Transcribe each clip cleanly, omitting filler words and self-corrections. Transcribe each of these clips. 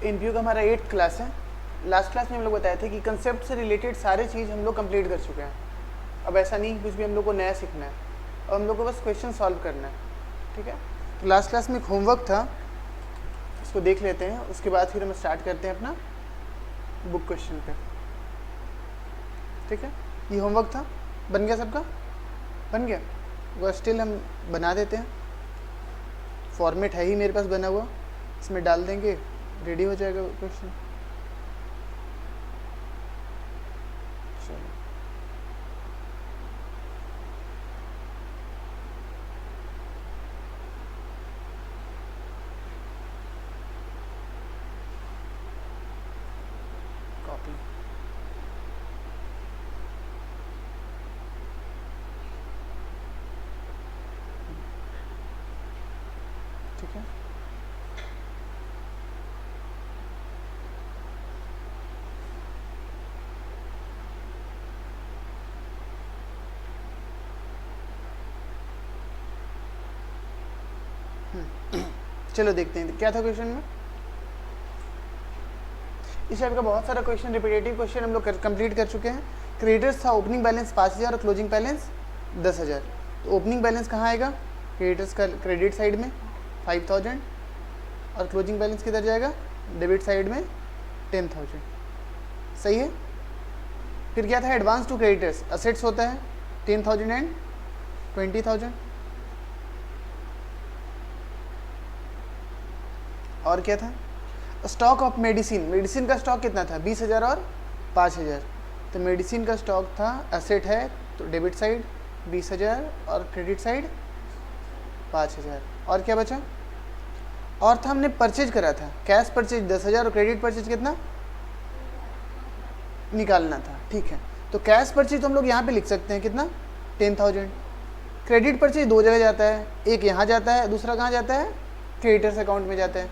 NPU का हमारा 8th class है। लास्ट क्लास में हम लोग बताए थे कि कंसेप्ट से रिलेटेड सारे चीज़ हम लोग कंप्लीट कर चुके हैं। अब ऐसा नहीं कुछ भी हम लोग को नया सीखना है, अब हम लोग को बस क्वेश्चन सॉल्व करना है, ठीक है। तो लास्ट क्लास में एक होमवर्क था, उसको देख लेते हैं, उसके बाद फिर हम स्टार्ट करते हैं अपना बुक क्वेश्चन पे, ठीक है। ये होमवर्क था, बन गया सबका? बन गया? वो स्टिल हम बना देते हैं, फॉर्मेट है ही मेरे पास बना हुआ, इसमें डाल देंगे, रेडी हो जाएगा क्वेश्चन। चलो कॉपी, ठीक है। चलो देखते हैं क्या था क्वेश्चन में। इस टाइप का बहुत सारा क्वेश्चन, रिपीटेटिव क्वेश्चन हम लोग कंप्लीट कर चुके हैं। क्रेडिटर्स था, ओपनिंग बैलेंस 5000 और क्लोजिंग बैलेंस 10000। तो ओपनिंग बैलेंस कहाँ आएगा? क्रेडिटर्स का क्रेडिट साइड में 5000 और क्लोजिंग बैलेंस किधर जाएगा? डेबिट साइड में 10000। सही है। फिर क्या था? एडवांस टू क्रेडिटर्स, असेट्स होता है 10,000 एंड 20,000। और क्या था? स्टॉक ऑफ मेडिसिन, मेडिसिन का स्टॉक कितना था? 20,000 और 5,000। तो मेडिसिन का स्टॉक था, एसेट है तो डेबिट साइड 20,000 और क्रेडिट साइड 5,000। और क्या बचा? और था हमने परचेज करा था, कैश परचेज 10,000 और क्रेडिट परचेज कितना निकालना था, ठीक है। तो कैश परचेज तो हम लोग यहाँ पे लिख सकते हैं कितना? 10,000। क्रेडिट परचेज दो जगह जाता है, एक यहाँ जाता है, दूसरा कहाँ जाता है? क्रेडिटर्स अकाउंट में जाता है,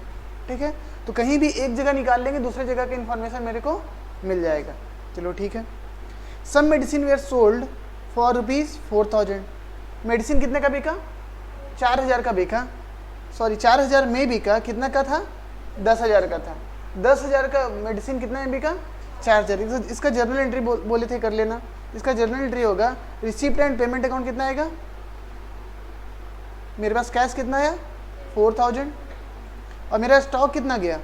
ठीक है। तो कहीं भी एक जगह निकाल लेंगे, दूसरे जगह का इन्फॉर्मेशन मेरे को मिल जाएगा। चलो ठीक है। Some medicine were sold for ₹4,000। Medicine कितने का बिका? 4,000 का बिका, सॉरी 4,000 में बिका। कितना का था? 10,000 का था। 10,000 का मेडिसिन कितना में बिका? 4,000। इसका जर्नल एंट्री बोले थे कर लेना। इसका जर्नल एंट्री होगा, रिसिप्ट एंड पेमेंट अकाउंट कितना आएगा? मेरे पास कैश कितना आया? 4,000 और मेरा स्टॉक कितना गया?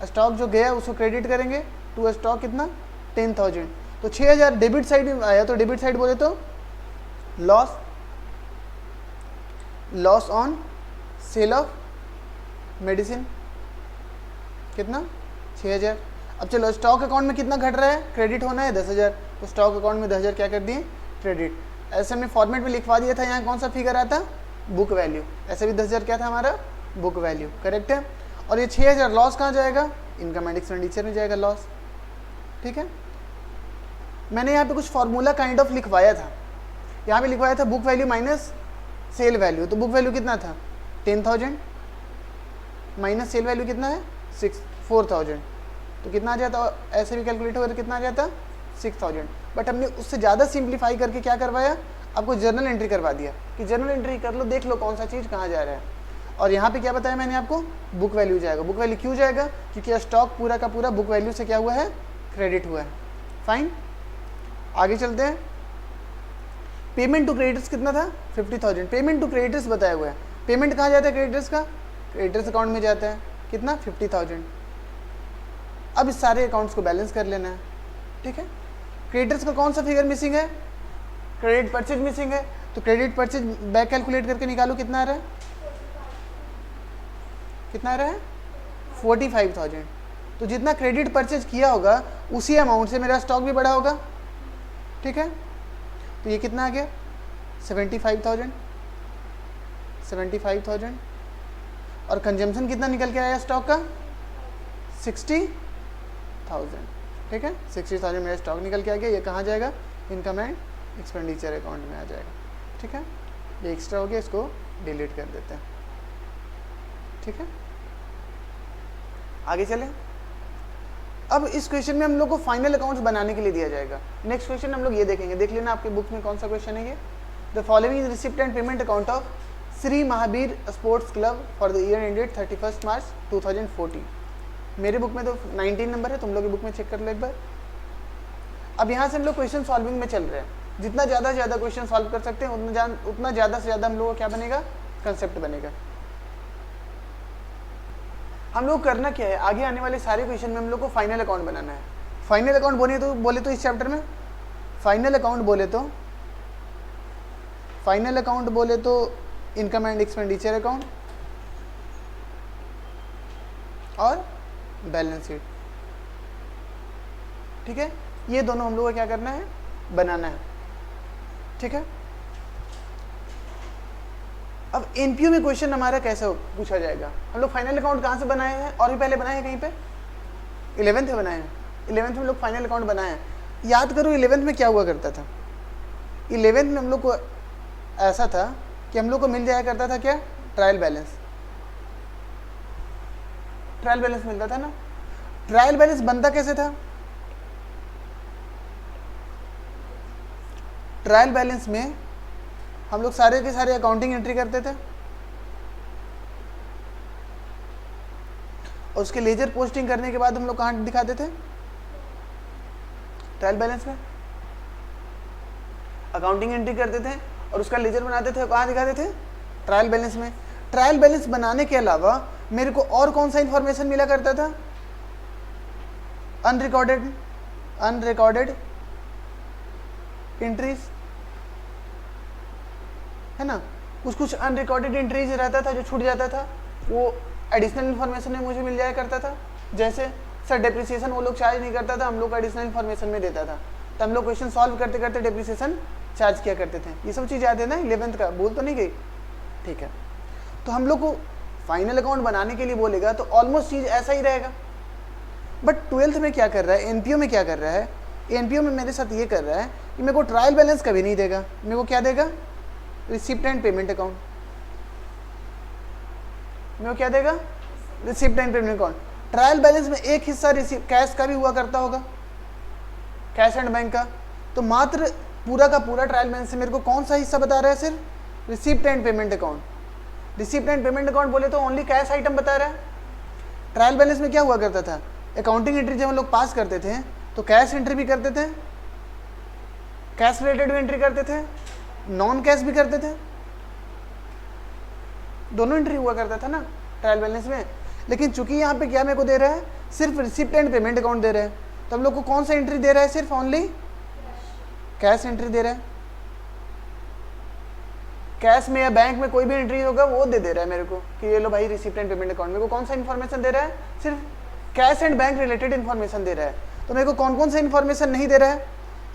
स्टॉक जो गया उसको क्रेडिट करेंगे टू स्टॉक कितना? 10,000। तो 6,000 डेबिट साइड में आया, तो डेबिट साइड बोले तो loss on sale of medicine कितना? 6,000। अब चलो स्टॉक अकाउंट में कितना घट रहा है? क्रेडिट होना है 10,000, तो स्टॉक अकाउंट में 10,000 क्या कर दिए? क्रेडिट। ऐसे में फॉर्मेट में लिखवा दिया था। यहाँ कौन सा फिगर आता? Book value. ऐसे भी 10,000 क्या था हमारा? बुक वैल्यू, करेक्ट है। और ये 6,000 लॉस कहाँ जाएगा? इनकम एंड एक्सपेंडिचर में जाएगा लॉस, ठीक है। मैंने यहाँ पे कुछ फॉर्मूला काइंड ऑफ लिखवाया था। यहाँ पे लिखवाया था book value minus cell value. तो बुक वैल्यू कितना था? 10,000 माइनस सेल वैल्यू कितना है? 4,000। तो कितना आ जाता? ऐसे भी कैलकुलेट होगा तो कितना आ जाता? 6,000। बट हमने उससे ज़्यादा सिंप्लीफाई करके क्या करवाया? आपको जर्नल एंट्री करवा दिया कि जर्नल एंट्री कर लो, देख लो कौन सा चीज़ कहाँ जा रहा है। और यहाँ पे क्या बताया मैंने आपको? बुक वैल्यू जाएगा। बुक वैल्यू क्यों जाएगा? क्योंकि स्टॉक पूरा का पूरा बुक वैल्यू से क्या हुआ है? क्रेडिट हुआ है। फाइन, आगे चलते हैं। पेमेंट टू क्रेडिटर्स कितना था? 50,000। पेमेंट टू क्रेडिटर्स बताया हुआ है। पेमेंट कहाँ जाता है क्रेडिटर्स का? क्रेडिटर्स अकाउंट में जाता है। कितना? 50,000। अब इस सारे अकाउंट्स को बैलेंस कर लेना है, ठीक है। क्रेडिटर्स का कौन सा फिगर मिसिंग है? क्रेडिट परचेज मिसिंग है। तो क्रेडिट परचेज बैक कैलकुलेट करके निकालो, कितना आ रहा है? कितना आ रहा है? 45,000। तो जितना क्रेडिट परचेज किया होगा उसी अमाउंट से मेरा स्टॉक भी बढ़ा होगा, ठीक है। तो ये कितना आ गया? 75,000। और कंजम्पशन कितना निकल के आया स्टॉक का? 60,000, ठीक है। 60,000 मेरा स्टॉक निकल के आ गया। ये कहाँ जाएगा? इनकम एंड एक्सपेंडिचर अकाउंट में आ जाएगा, ठीक है। ये एक्स्ट्रा हो गया, इसको डिलीट कर देते हैं, ठीक है। आगे चलें। अब इस क्वेश्चन में हम लोग को फाइनल अकाउंट्स बनाने के लिए दिया जाएगा। नेक्स्ट क्वेश्चन हम लोग ये देखेंगे, देख लेना आपके बुक में कौन सा क्वेश्चन है ये। The following is receipt and payment account of Shri Mahavir sports club for the year ended 31 मार्च 2014। मेरे बुक में तो 19 नंबर है, तुम लोग की बुक में चेक कर लो एक बार। अब यहाँ से हम लोग क्वेश्चन सॉल्विंग में चल रहे हैं। जितना ज़्यादा से ज़्यादा क्वेश्चन सॉल्व कर सकते हैं उतना ज़्यादा से ज़्यादा हम लोगों को क्या बनेगा, कंसेप्ट बनेगा। हम लोग करना क्या है, आगे आने वाले सारे क्वेश्चन में हम लोग को फाइनल अकाउंट बनाना है। फाइनल अकाउंट बोले तो इस चैप्टर में फाइनल अकाउंट बोले तो इनकम एंड एक्सपेंडिचर अकाउंट और बैलेंस शीट, ठीक है। ये दोनों हम लोग को क्या करना है, बनाना है, ठीक है। अब एनपीओ में क्वेश्चन हमारा कैसे पूछा जाएगा, हम लोग फाइनल अकाउंट कहाँ से बनाए हैं, और भी पहले बनाए हैं कहीं पे, 11th में बनाए हैं। 11th में हम लोग फाइनल अकाउंट बनाए हैं। याद करो 11th में क्या हुआ करता था। 11th में हम लोग को ऐसा था कि हम लोग को मिल जाया करता था क्या, ट्रायल बैलेंस मिलता था ना। ट्रायल बैलेंस बनता कैसे था, ट्रायल बैलेंस में हम लोग सारे के सारे अकाउंटिंग एंट्री करते थे और उसके लेजर पोस्टिंग करने के बाद हम लोग कहाँ दिखाते थे, ट्रायल बैलेंस में अकाउंटिंग एंट्री करते थे और उसका लेजर बनाते थे, कहाँ दिखाते थे, ट्रायल बैलेंस में। ट्रायल बैलेंस बनाने के अलावा मेरे को और कौन सा इंफॉर्मेशन मिला करता था, अनरिकॉर्डेड एंट्रीज, है ना। कुछ अनरिकॉर्डेड एंट्रीज रहता था जो छूट जाता था, वो एडिशनल इन्फॉर्मेशन में मुझे मिल जाया करता था। जैसे सर डेप्रिसिएशन वो लोग चार्ज नहीं करता था, हम लोग एडिशनल इन्फॉर्मेशन में देता था, तो हम लोग क्वेश्चन सॉल्व करते करते डेप्रिसिएशन चार्ज किया करते थे। ये सब चीज़ याद है ना 11th का, भूल तो नहीं गई, ठीक है। तो हम लोग को फाइनल अकाउंट बनाने के लिए बोलेगा तो ऑलमोस्ट चीज़ ऐसा ही रहेगा। बट 12th में क्या कर रहा है, एनपीओ में क्या कर रहा है, एनपीओ में मेरे साथ ये कर रहा है कि मेरे को ट्रायल बैलेंस कभी नहीं देगा, मेरे को क्या देगा, रिसिप्ट एंड पेमेंट अकाउंट। मेरे को क्या देगा, receipt and payment account. Trial balance में एक हिस्सा कैश का भी हुआ करता होगा, कैश एंड बैंक का, तो मात्र पूरा का पूरा ट्रायल बैलेंस से मेरे को कौन सा हिस्सा बता रहा है, सिर्फ receipt and payment account. Receipt and payment account बोले तो ओनली कैश आइटम बता रहा है। ट्रायल बैलेंस में क्या हुआ करता था, अकाउंटिंग एंट्री जब हम लोग पास करते थे तो कैश एंट्री भी करते थे, कैश रिलेटेड भी एंट्री करते थे, नॉन कैश भी करते थे, दोनों एंट्री हुआ करता था ना ट्रायल बैलेंस में। लेकिन चूंकि यहाँ पे क्या मेरे को दे रहा है, सिर्फ रिसिप्ट एंड पेमेंट अकाउंट दे रहा है, तो हम लोग को कौन सा एंट्री दे रहा है, सिर्फ ओनली कैश एंट्री दे रहा है। कैश में या बैंक में कोई भी एंट्री होगा वो दे रहा है मेरे को कि ये लो भाई रिसिप्ट एंड पेमेंट अकाउंट। मेरे को कौन सा इन्फॉर्मेशन दे रहा है, सिर्फ cash and bank related information दे रहा है। तो मेरे को कौन कौन सा इन्फॉर्मेशन नहीं दे रहा है,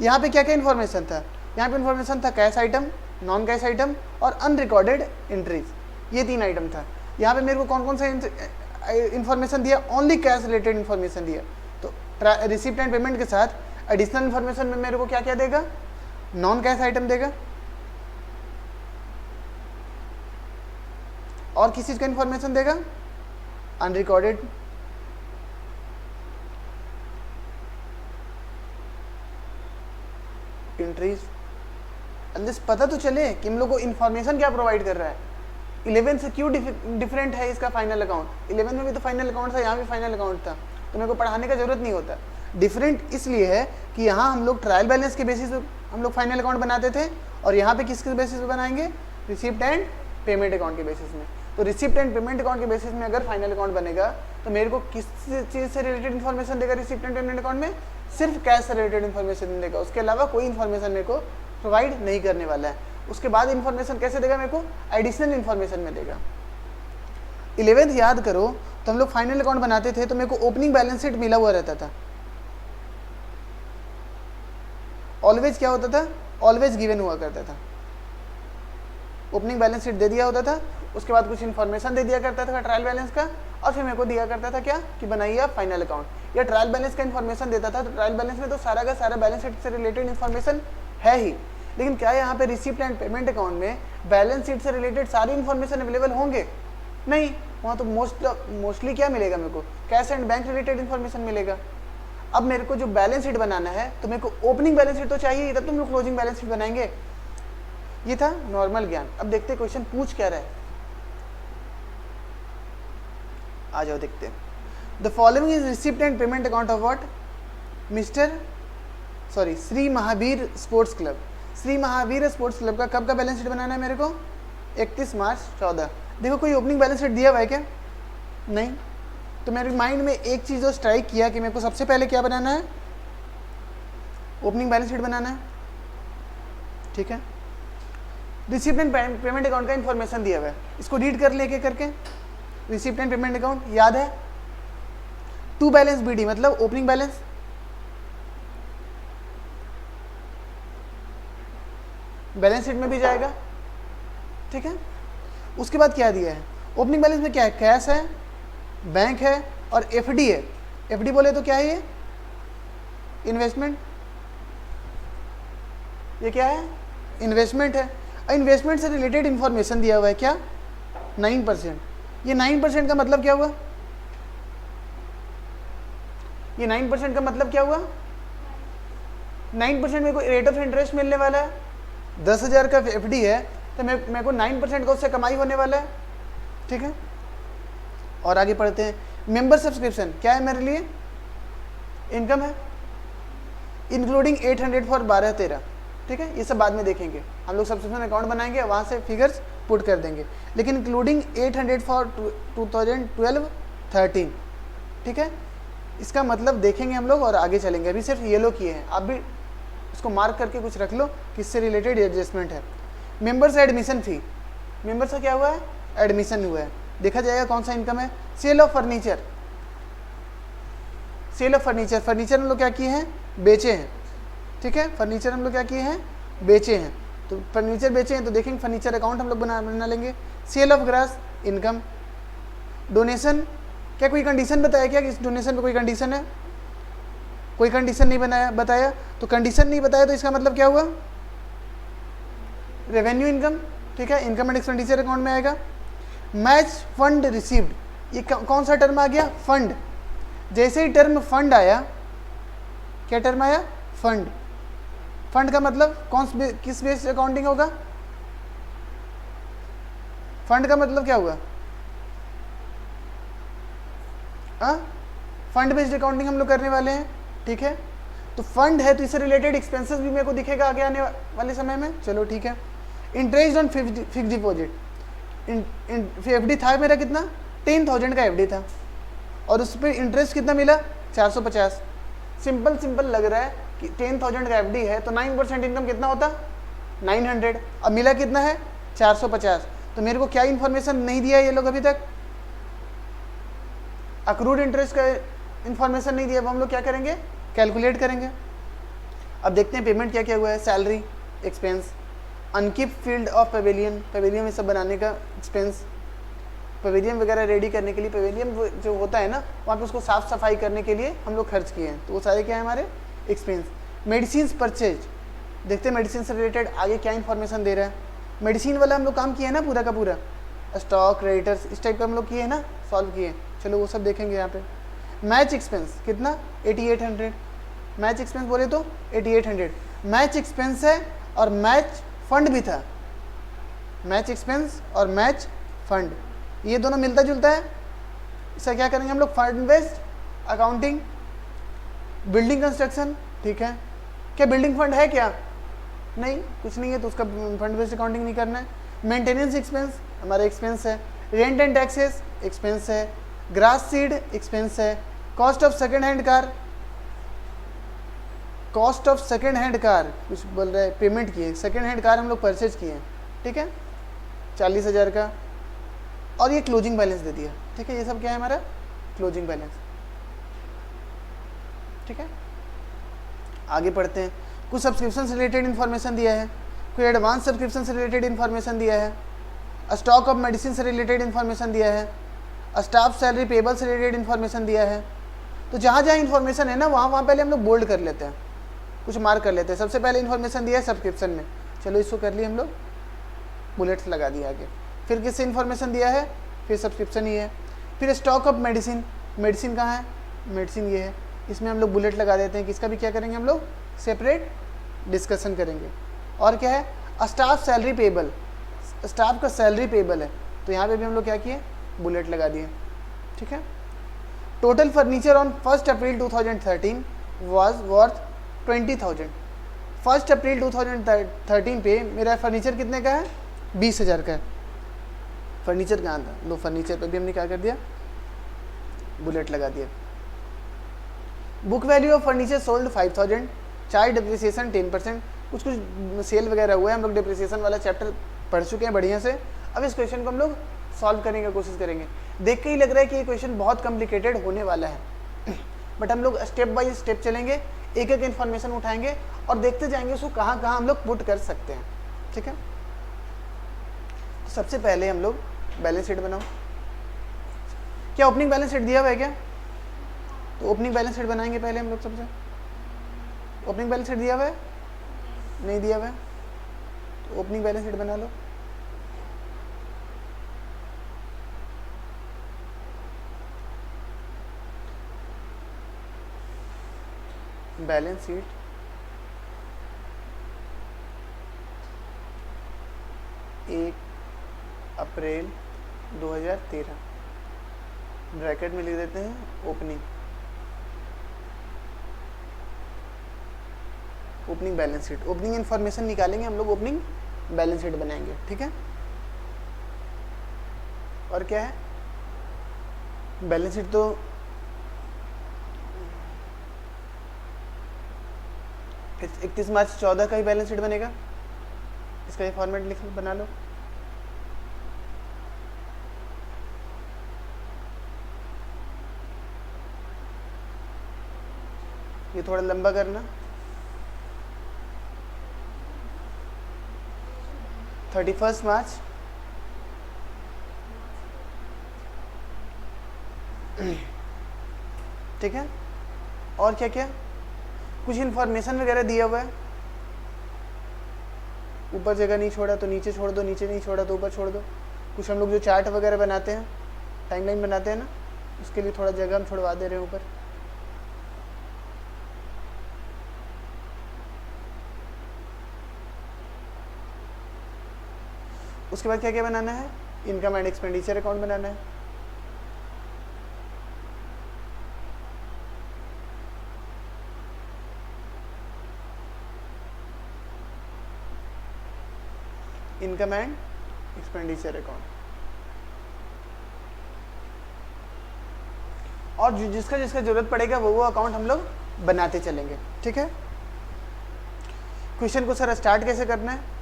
यहाँ पे क्या क्या इन्फॉर्मेशन था, यहाँ पे इन्फॉर्मेशन था cash item, non cash item और अनरिकॉर्डेड एंट्रीज, ये 3 आइटम था। यहाँ पे मेरे को कौन कौन सा इन्फॉर्मेशन दिया, ओनली कैश रिलेटेड इन्फॉर्मेशन दिया। तो रिसिप्ट एंड पेमेंट के साथ एडिशनल इन्फॉर्मेशन में मेरे को क्या क्या देगा, नॉन कैश आइटम देगा और किस चीज का इन्फॉर्मेशन देगा, अनरिकॉर्डेड एंट्रीज। अंदर पता तो चले कि हम लोग को इन्फॉर्मेशन क्या प्रोवाइड कर रहा है। 11 से क्यों डिफरेंट है इसका फाइनल अकाउंट, 11 में भी तो फाइनल अकाउंट था, यहाँ भी फाइनल अकाउंट था, तो मेरे को पढ़ाने का जरूरत नहीं होता। डिफरेंट इसलिए है कि यहाँ हम लोग ट्रायल बैलेंस के बेसिस पे हम लोग फाइनल अकाउंट बनाते थे और यहाँ पे किसके बेसिस पे बनाएंगे, रिसिप्ट एंड पेमेंट अकाउंट के बेसिस में। तो रिसिप्ट एंड पेमेंट अकाउंट के बेसिस में अगर फाइनल अकाउंट बनेगा तो मेरे को किस चीज़ से रिलेटेड इन्फॉर्मेशन देगा, रिसिप्ट एंड पेमेंट अकाउंट में सिर्फ कैश से रिलेटेड इन्फॉर्मेशन देगा, उसके अलावा कोई इन्फॉर्मेशन मेरे को प्रोवाइड नहीं करने वाला है। उसके बाद इन्फॉर्मेशन कैसे देगा, मेरे को एडिशनल इन्फॉर्मेशन में देगा। 11th याद करो तो हम लोग फाइनल अकाउंट बनाते थे तो मेरे को ओपनिंग बैलेंस शीट मिला हुआ रहता था। ऑलवेज क्या होता था, ऑलवेज गिवन हुआ करता था। ओपनिंग बैलेंस शीट दे दिया होता था, उसके बाद कुछ इन्फॉर्मेशन दे दिया करता था ट्रायल बैलेंस का, और फिर मेरे को दिया करता था क्या कि बनाइए आप फाइनल अकाउंट। या ट्रायल बैलेंस का इन्फॉर्मेशन देता था, तो ट्रायल बैलेंस में तो सारा का सारा बैलेंस शीट से रिलेटेड इन्फॉर्मेशन है ही, लेकिन क्या यहाँ पे रिसिप्ट एंड पेमेंट अकाउंट में बैलेंस शीट से रिलेटेड सारी इन्फॉर्मेशन अवेलेबल होंगे, नहीं। वहाँ तो मोस्टली क्या मिलेगा, मेरे को cash and bank related information मिलेगा। अब मेरे को जो बैलेंस शीट बनाना है तो मेरे को ओपनिंग बैलेंस शीट तो चाहिए, तब तुम लोग क्लोजिंग बैलेंस शीट बनाएंगे। ये था नॉर्मल ज्ञान। अब देखते हैं क्वेश्चन पूछ क्या रहा है। आ जाओ देखते हैं। The following is receipt and payment account of what? Shri Mahavir sports club. Shri Mahavir sports club का कब का बैलेंस शीट बनाना है मेरे को? 31 मार्च 14। देखो कोई ओपनिंग बैलेंस शीट दिया हुआ है क्या? नहीं। तो मेरे माइंड में एक चीज़ जो स्ट्राइक किया कि मेरे को सबसे पहले क्या बनाना है? ओपनिंग बैलेंस शीट बनाना है। ठीक है, रिसिप्ट एंड पेमेंट अकाउंट का इंफॉर्मेशन दिया हुआ है, इसको रीड कर लेके करके। रिसिप्ट एंड पेमेंट अकाउंट याद है, टू बैलेंस बीडी मतलब ओपनिंग बैलेंस, बैलेंस शीट में भी जाएगा। ठीक है, उसके बाद क्या दिया है? ओपनिंग बैलेंस में क्या है? कैश है, बैंक है और एफडी है। एफडी बोले तो क्या है? ये इन्वेस्टमेंट। ये क्या है? इन्वेस्टमेंट है। इन्वेस्टमेंट से रिलेटेड इंफॉर्मेशन दिया हुआ है क्या? 9%। ये 9% का मतलब क्या हुआ? ये 9% का मतलब क्या हुआ? 9% मेरे को रेट ऑफ इंटरेस्ट मिलने वाला है। 10,000 का एफडी है तो मेरे को 9% का उससे कमाई होने वाला है। ठीक है, और आगे पढ़ते हैं। मेंबर सब्सक्रिप्शन क्या है मेरे लिए? इनकम है, इंक्लूडिंग 800 फॉर 12-13। ठीक है, ये सब बाद में देखेंगे, हम लोग सब्सक्रिप्शन अकाउंट बनाएंगे, वहाँ से फिगर्स पुट कर देंगे। लेकिन इंक्लूडिंग 800 फॉर 2012-13। ठीक है, इसका मतलब देखेंगे हम लोग और आगे चलेंगे। अभी सिर्फ येलो किए हैं, आप भी इसको मार्क करके कुछ रख लो किससे रिलेटेड एडजस्टमेंट है। मेंबर्स एडमिशन फी, मेंबर्स का क्या हुआ है? एडमिशन हुआ है। देखा जाएगा कौन सा इनकम है? Sale of furniture. Sale of furniture, furniture हम लोग क्या किए हैं? बेचे हैं। ठीक है, फर्नीचर हम लोग क्या किए हैं? बेचे हैं। तो फर्नीचर बेचे हैं तो देखेंगे फर्नीचर अकाउंट हम लोग बना लेंगे। Sale of grass income. Donation, क्या कोई कंडीशन बताया क्या कि इस डोनेशन पे कोई कंडीशन है? कोई कंडीशन नहीं बताया। तो कंडीशन नहीं बताया तो इसका मतलब क्या हुआ? Revenue income. ठीक है, इनकम एंड एक्सपेंडिचर अकाउंट में आएगा। मैच फंड रिसीव्ड, ये कौन सा टर्म आ गया? फंड। जैसे ही टर्म फंड आया, क्या टर्म आया? फंड। फंड का मतलब किस बेस्ड अकाउंटिंग होगा? फंड का मतलब क्या हुआ? फंड बेस्ड अकाउंटिंग हम लोग करने वाले हैं। ठीक है, तो फंड है तो इससे रिलेटेड एक्सपेंसेस भी मेरे को दिखेगा आगे आने वाले समय में। चलो ठीक है। Interest on fix deposit, FD था मेरा कितना? 10,000 का एफडी था और उस पर इंटरेस्ट कितना मिला? 450। सिंपल लग रहा है कि 10,000 का एफडी है तो 9% इनकम कितना होता? 900। अब मिला कितना है? 450। तो मेरे को क्या इन्फॉर्मेशन नहीं दिया ये लोग अभी तक? अक्रूड इंटरेस्ट का इन्फॉर्मेशन नहीं दिया। अब हम लोग क्या करेंगे? कैलकुलेट करेंगे। अब देखते हैं पेमेंट क्या क्या हुआ है। Salary expense, upkeep field of pavilion, pavilion में सब बनाने का एक्सपेंस, पवेलियन वगैरह रेडी करने के लिए, पवेलियन जो होता है ना वहाँ पे उसको साफ सफाई करने के लिए हम लोग खर्च किए हैं, तो वो सारे क्या है हमारे एक्सपेंस। मेडिसिन परचेज, देखते हैं मेडिसिन से रिलेटेड आगे क्या इन्फॉर्मेशन दे रहा है। मेडिसिन वाला हम लोग काम किए हैं ना पूरा का पूरा, स्टॉक क्रेडिटर्स इस टाइप का हम लोग किए हैं ना, सॉल्व किए। चलो वो सब देखेंगे यहाँ पे। मैच एक्सपेंस कितना? 8800। मैच एक्सपेंस बोले तो 8800 मैच एक्सपेंस है और मैच फंड भी था। मैच एक्सपेंस और मैच फंड ये दोनों मिलता जुलता है। इसका क्या करेंगे हम लोग? Fund based accounting. Building construction, ठीक है, क्या बिल्डिंग फंड है क्या? नहीं, कुछ नहीं है तो उसका फंड बेस्ड अकाउंटिंग नहीं करना है। मेंटेनेंस एक्सपेंस हमारा एक्सपेंस है। रेंट एंड टैक्सेस एक्सपेंस है। ग्रास सीड एक्सपेंस है। Cost of second hand car, cost of second hand car कुछ बोल रहे हैं, पेमेंट किए, सेकेंड हैंड कार हम लोग परचेज किए, ठीक है, 40,000 का। और ये क्लोजिंग बैलेंस दे दिया, ठीक है, ये सब क्या है हमारा? क्लोजिंग बैलेंस, ठीक है। आगे पढ़ते हैं। कुछ सब्सक्रिप्शन से रिलेटेड इन्फॉर्मेशन दिया है, कोई एडवांस सब्सक्रिप्शन से रिलेटेड इन्फॉर्मेशन दिया है, स्टॉक ऑफ मेडिसिन से रिलेटेड इन्फॉर्मेशन दिया है, स्टाफ सैलरी पेबल से रिलेटेड इन्फॉर्मेशन दिया है। तो जहाँ जहाँ इन्फॉर्मेशन है ना वहाँ पहले हम लोग बोल्ड कर लेते हैं, कुछ मार्क कर लेते हैं। सबसे पहले इन्फॉर्मेशन दिया है सब्सक्रिप्शन में, चलो इसको कर लिए हम लोग, बुलेट्स लगा दिया आगे। फिर किससे इन्फॉर्मेशन दिया है? फिर सब्सक्रिप्शन ही है। फिर स्टॉक ऑफ मेडिसिन, मेडिसिन कहाँ है? मेडिसिन ये है, इसमें हम लोग बुलेट लगा देते हैं। किसका भी क्या करेंगे हम लोग? सेपरेट डिस्कशन करेंगे। और क्या है? स्टाफ सैलरी पेबल, स्टाफ का सैलरी पेबल है, तो यहाँ पे भी हम लोग क्या किए, बुलेट लगा दिए, ठीक है। Total furniture on 1 April 2013 was worth 20,000। 1 April 2013 पे मेरा फर्नीचर कितने का है, 20,000 का है। फर्नीचर कहाँ था, लो फर्नीचर पे भी हमने क्या कर दिया, बुलेट लगा दिया। Book value of furniture sold 5,000, charge depreciation 10%। कुछ सेल वगैरह हुआ है, हम लोग डिप्रिसिएशन वाला चैप्टर पढ़ चुके हैं बढ़िया से। अब इस क्वेश्चन को हम लोग सॉल्व करने की कोशिश करेंगे। देख के ही लग रहा है कि ये क्वेश्चन बहुत कॉम्प्लिकेटेड होने वाला है, बट हम लोग स्टेप बाय स्टेप चलेंगे, एक एक इन्फॉर्मेशन उठाएंगे और देखते जाएंगे उसको कहाँ कहाँ हम लोग पुट कर सकते हैं, ठीक है। तो सबसे पहले हम लोग बैलेंस शीट बनाओ। क्या ओपनिंग बैलेंस शीट दिया हुआ है क्या, तो ओपनिंग बैलेंस शीट बनाएंगे पहले हम लोग। सबसे ओपनिंग बैलेंस शीट दिया हुआ है, नहीं दिया हुआ है, तो ओपनिंग बैलेंस शीट बना लो। बैलेंस शीट अप्रैल 2013, ब्रैकेट में लिख देते हैं opening, opening balance sheet. Opening information निकालेंगे हम लोग, ओपनिंग बैलेंस शीट बनाएंगे, ठीक है। और क्या है, बैलेंस शीट तो 31 मार्च 14 का ही बैलेंस शीट बनेगा, इसका ये फॉर्मेट लिख बना लो। ये थोड़ा लंबा करना, 31 मार्च ठीक है। और क्या क्या, कुछ इन्फॉर्मेशन वगैरह दिया हुआ है, ऊपर जगह नहीं छोड़ा तो नीचे छोड़ दो, नीचे नहीं छोड़ा तो ऊपर छोड़ दो। कुछ हम लोग जो चार्ट वगैरह बनाते हैं, टाइमलाइन बनाते हैं ना, उसके लिए थोड़ा जगह हम छोड़वा दे रहे हैं ऊपर। उसके बाद क्या क्या बनाना है, इनकम एंड एक्सपेंडिचर अकाउंट बनाना है। इनकम एंड एक्सपेंडिचर अकाउंट, और जिसका जिसका जरूरत पड़ेगा वो अकाउंट हम लोग बनाते चलेंगे, ठीक है। क्वेश्चन को सर स्टार्ट कैसे करना है,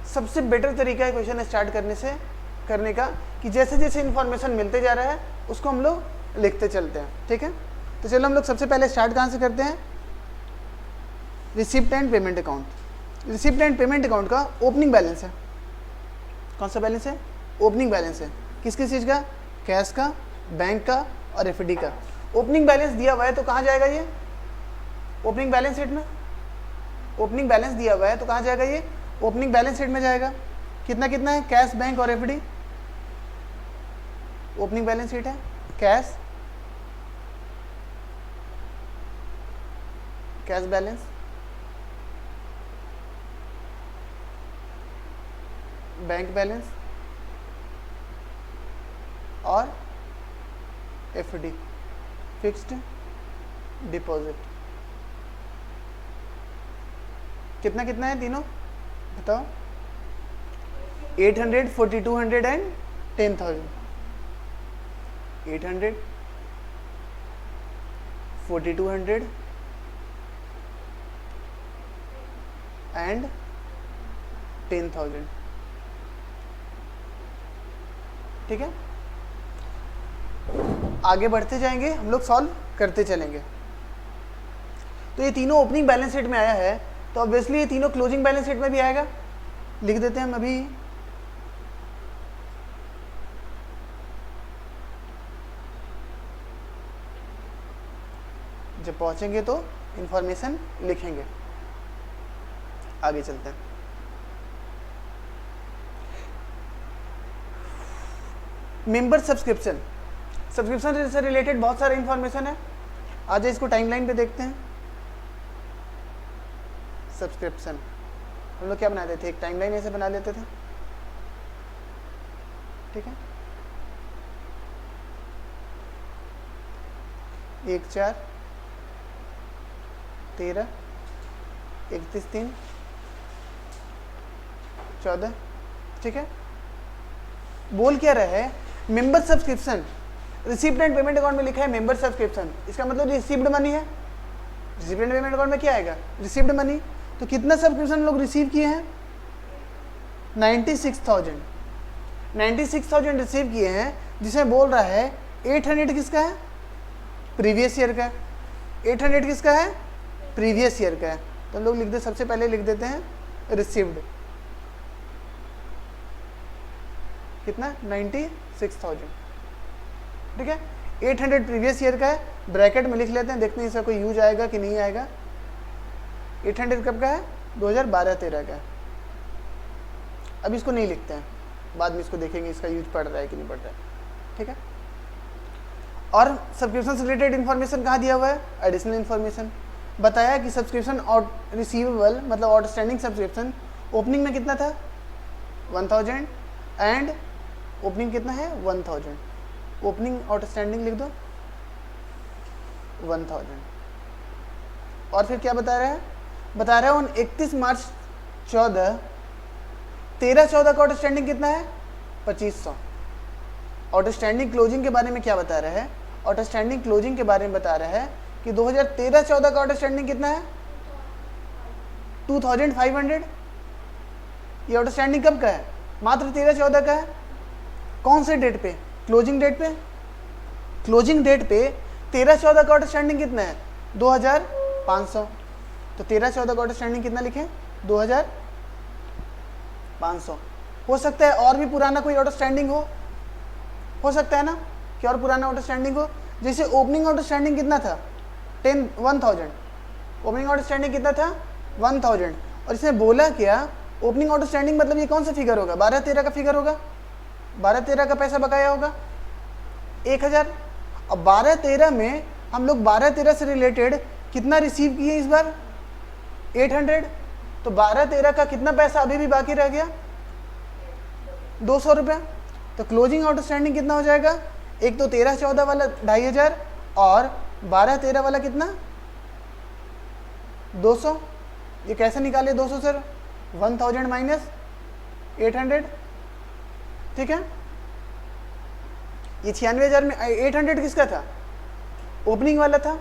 सबसे बेटर तरीका है क्वेश्चन स्टार्ट करने का कि जैसे जैसे इन्फॉर्मेशन मिलते जा रहा है उसको हम लोग लिखते चलते हैं, ठीक है। तो चलो हम लोग सबसे पहले स्टार्ट कहाँ से करते हैं, receipt and payment account. Receipt and payment account का ओपनिंग बैलेंस है, कौन सा बैलेंस है, ओपनिंग बैलेंस है। किस किस चीज़ का, कैश का, बैंक का और एफडी का। ओपनिंग बैलेंस दिया हुआ है तो कहाँ जाएगा ये, ओपनिंग बैलेंस शीट में। ओपनिंग बैलेंस दिया हुआ है तो कहाँ जाएगा ये, ओपनिंग बैलेंस शीट में जाएगा। कितना कितना है, कैश, बैंक और एफडी। ओपनिंग बैलेंस शीट है cash, cash balance, bank balance और एफडी, फिक्स्ड डिपॉजिट। कितना कितना है तीनों बताओ, 800, 4200 एंड 10,000। 800, 4200 एंड 10,000, ठीक है। आगे बढ़ते जाएंगे हम लोग, सॉल्व करते चलेंगे। तो ये तीनों ओपनिंग बैलेंस शीट में आया है तो ऑब्वियसली ये तीनों क्लोजिंग बैलेंस शीट में भी आएगा। लिख देते हैं हम अभी, जब पहुंचेंगे तो इंफॉर्मेशन लिखेंगे। आगे चलते हैं। मेंबर सब्सक्रिप्शन, सब्सक्रिप्शन से रिलेटेड बहुत सारा इंफॉर्मेशन है। आज इसको टाइमलाइन पे देखते हैं। सब्सक्रिप्शन हम लोग क्या बनाते थे, एक टाइमलाइन ऐसे बना लेते थे, ठीक है। 1 4 13 31 3 14, ठीक है। बोल क्या रहा है, member subscription, receipt and payment account में लिखा है मेंबर सब्सक्रिप्शन, इसका मतलब रिसीव्ड मनी है। रिसीप्ट एंड पेमेंट अकाउंट में क्या आएगा, रिसीव्ड मनी। तो कितना सब्सक्रिप्शन लोग रिसीव किए हैं, 96,000 96,000 रिसीव किए हैं, जिसमें बोल रहा है 800 किसका है, प्रीवियस ईयर का। 800 किसका है, प्रीवियस ईयर का है। तो लोग लिख दे, सबसे पहले लिख देते हैं रिसीव्ड, कितना 96,000, ठीक है। 800 प्रीवियस ईयर का है, ब्रैकेट में लिख लेते हैं, देखते हैं इसका कोई यूज आएगा कि नहीं आएगा। 800 कब का है, 2012-13 का है। अब इसको नहीं लिखते हैं, बाद में इसको देखेंगे इसका यूज पड़ रहा है कि नहीं पड़ रहा है, ठीक है। और सब्सक्रिप्शन से रिलेटेड इन्फॉर्मेशन कहाँ दिया हुआ है, एडिशनल इन्फॉर्मेशन बताया कि सब्सक्रिप्शन और रिसीवेबल मतलब आउटस्टैंडिंग सब्सक्रिप्शन ओपनिंग में कितना था 1000 एंड ओपनिंग कितना है 1000, ओपनिंग आउटस्टैंडिंग लिख दो 1000। और फिर क्या बता रहा है, बता रहा है उन 31 मार्च 13-14 का आउटस्टैंडिंग कितना है 2500। आउटस्टैंडिंग क्लोजिंग के बारे में क्या बता रहा है, आउटस्टैंडिंग क्लोजिंग के बारे में बता रहा है कि 2013-14 का आउटस्टैंडिंग कितना है 2500। ये आउटस्टैंडिंग कब का है, मात्र 13-14 का है। कौन से डेट पे, क्लोजिंग डेट पे, क्लोजिंग डेट पे 13-14 का आउटस्टैंडिंग कितना है 2500। तो 13-14 का आउटस्टैंडिंग कितना लिखें 2500। हो सकता है और भी पुराना कोई आउटस्टैंडिंग हो सकता है ना कि और पुराना आउटस्टैंडिंग हो। जैसे ओपनिंग आउटस्टैंडिंग कितना था 1000, ओपनिंग आउटस्टैंडिंग कितना था 1000। और इसमें बोला क्या, ओपनिंग आउटस्टैंडिंग मतलब ये कौन सा फिगर होगा, 12-13 का फिगर होगा, 12-13 का पैसा बकाया होगा 1000। अब 12-13 में हम लोग 12-13 से रिलेटेड कितना रिसीव किए इस बार 800। तो 12-13 का कितना पैसा अभी भी बाकी रह गया 200 रुपये। तो क्लोजिंग आउटस्टैंडिंग कितना हो जाएगा, एक तो 13-14 वाला 2500 और 12-13 वाला कितना 200। ये कैसे निकाले 200 सर, 1000 माइनस 800, ठीक है। ये 96,000 में 800 किसका था, ओपनिंग वाला था,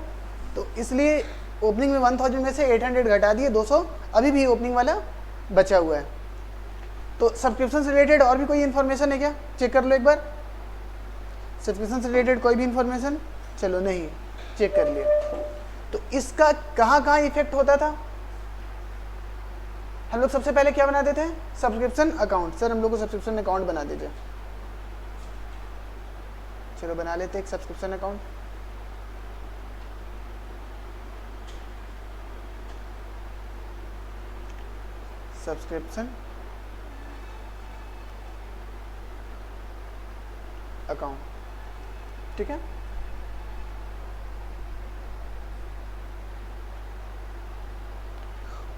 तो इसलिए ओपनिंग में 1000 में से 800 घटा दिए, 200 अभी भी ओपनिंग वाला बचा हुआ है। तो सब्सक्रिप्शन से रिलेटेड और भी कोई इन्फॉर्मेशन है क्या, चेक कर लो एक बार। सब्सक्रिप्शन से रिलेटेड कोई भी इन्फॉर्मेशन, चलो नहीं, चेक कर लिया। तो इसका कहाँ कहाँ इफेक्ट होता था, हम लोग सबसे पहले क्या बनाते थे सब्सक्रिप्शन अकाउंट। सर हम लोग को सब्सक्रिप्शन अकाउंट बना दीजिए, चलो बना लेते एक सब्सक्रिप्शन अकाउंट। सब्सक्रिप्शन अकाउंट, ठीक है।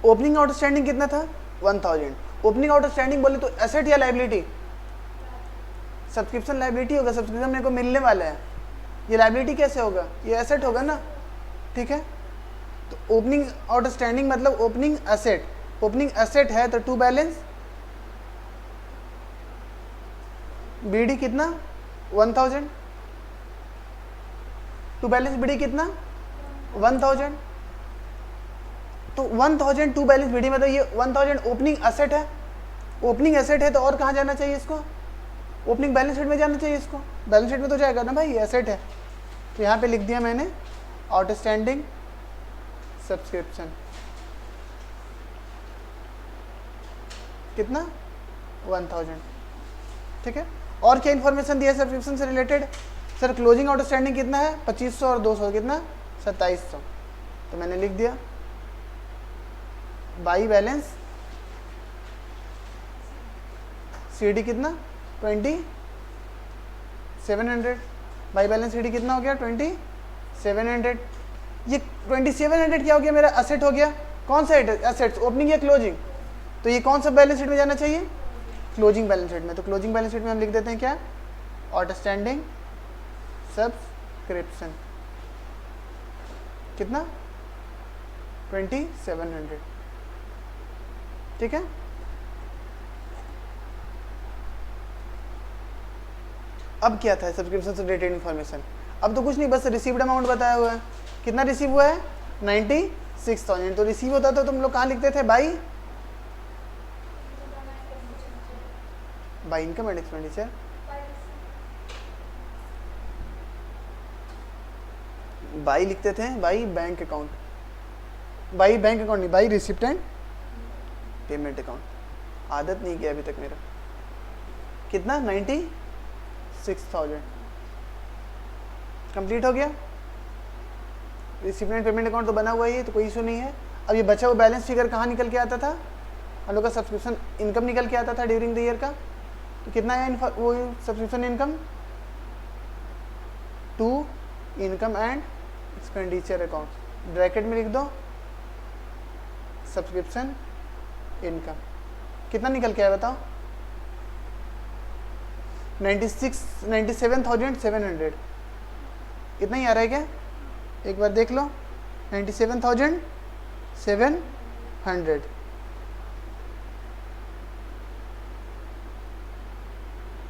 ओपनिंग आउटस्टैंडिंग कितना था 1000। ओपनिंग आउटस्टैंडिंग बोले तो एसेट या लायबिलिटी, सब्सक्रिप्शन लायबिलिटी होगा, सब्सक्रिप्शन मेरे को मिलने वाला है, ये लायबिलिटी कैसे होगा, ये एसेट होगा ना, ठीक है। तो ओपनिंग आउटस्टैंडिंग मतलब ओपनिंग एसेट, ओपनिंग एसेट है तो टू बैलेंस बीडी कितना 1000, टू बैलेंस बीडी कितना 1000। तो 1000 टू बैलेंस बीडी मतलब ये 1000 ओपनिंग एसेट है, ओपनिंग एसेट है तो और कहाँ जाना चाहिए इसको, ओपनिंग बैलेंस शीट में जाना चाहिए इसको, बैलेंस शीट में तो जाएगा ना भाई, ये एसेट है। तो यहाँ पे लिख दिया मैंने आउटस्टैंडिंग सब्सक्रिप्शन कितना 1000, ठीक है। और क्या इन्फॉर्मेशन दिया है सब्सक्रिप्शन से रिलेटेड, सर क्लोजिंग आउटस्टैंडिंग कितना है 2500 और 200 कितना 2700। तो मैंने लिख दिया बाई बैलेंस सीडी कितना 2700, बाई बैलेंस सीडी कितना हो गया 2700। ये 2700 क्या हो गया, मेरा एसेट हो गया। कौन सा एसेट्स, ओपनिंग या क्लोजिंग, तो ये कौन सा बैलेंस शीट में जाना चाहिए? क्लोजिंग बैलेंस शीट में। तो क्लोजिंग बैलेंस शीट में हम लिख देते हैं क्या? आउटस्टैंडिंग सब्सक्रिप्शन कितना? 2700। ठीक है। अब क्या था सब्सक्रिप्शन से रिलेटेड इन्फॉर्मेशन? अब तो कुछ नहीं, बस रिसीव्ड अमाउंट बताया हुआ है। कितना रिसीव हुआ है? 96,000। तो रिसीव होता तो तुम लोग कहाँ लिखते थे? By income and expenditure. By लिखते थे by bank account, by bank account नहीं, by receipt and payment account. आदत नहीं किया अभी तक मेरा। कितना? 96,000 कंप्लीट हो गया। रिसिप्ट एंड पेमेंट अकाउंट तो बना हुआ ही है, तो कोई इशू नहीं है। अब ये बचा हुआ बैलेंस फिगर कहाँ निकल के आता था? हम लोग का सब्सक्रिप्शन इनकम निकल के आता था ड्यूरिंग द ईयर का। तो कितना है वो subscription income? To income and expenditure account, bracket में लिख दो सब्सक्रिप्शन इनकम। कितना निकल के आया बताओ? 97,700। इतना ही आ रहा है क्या? एक बार देख लो। 97,700।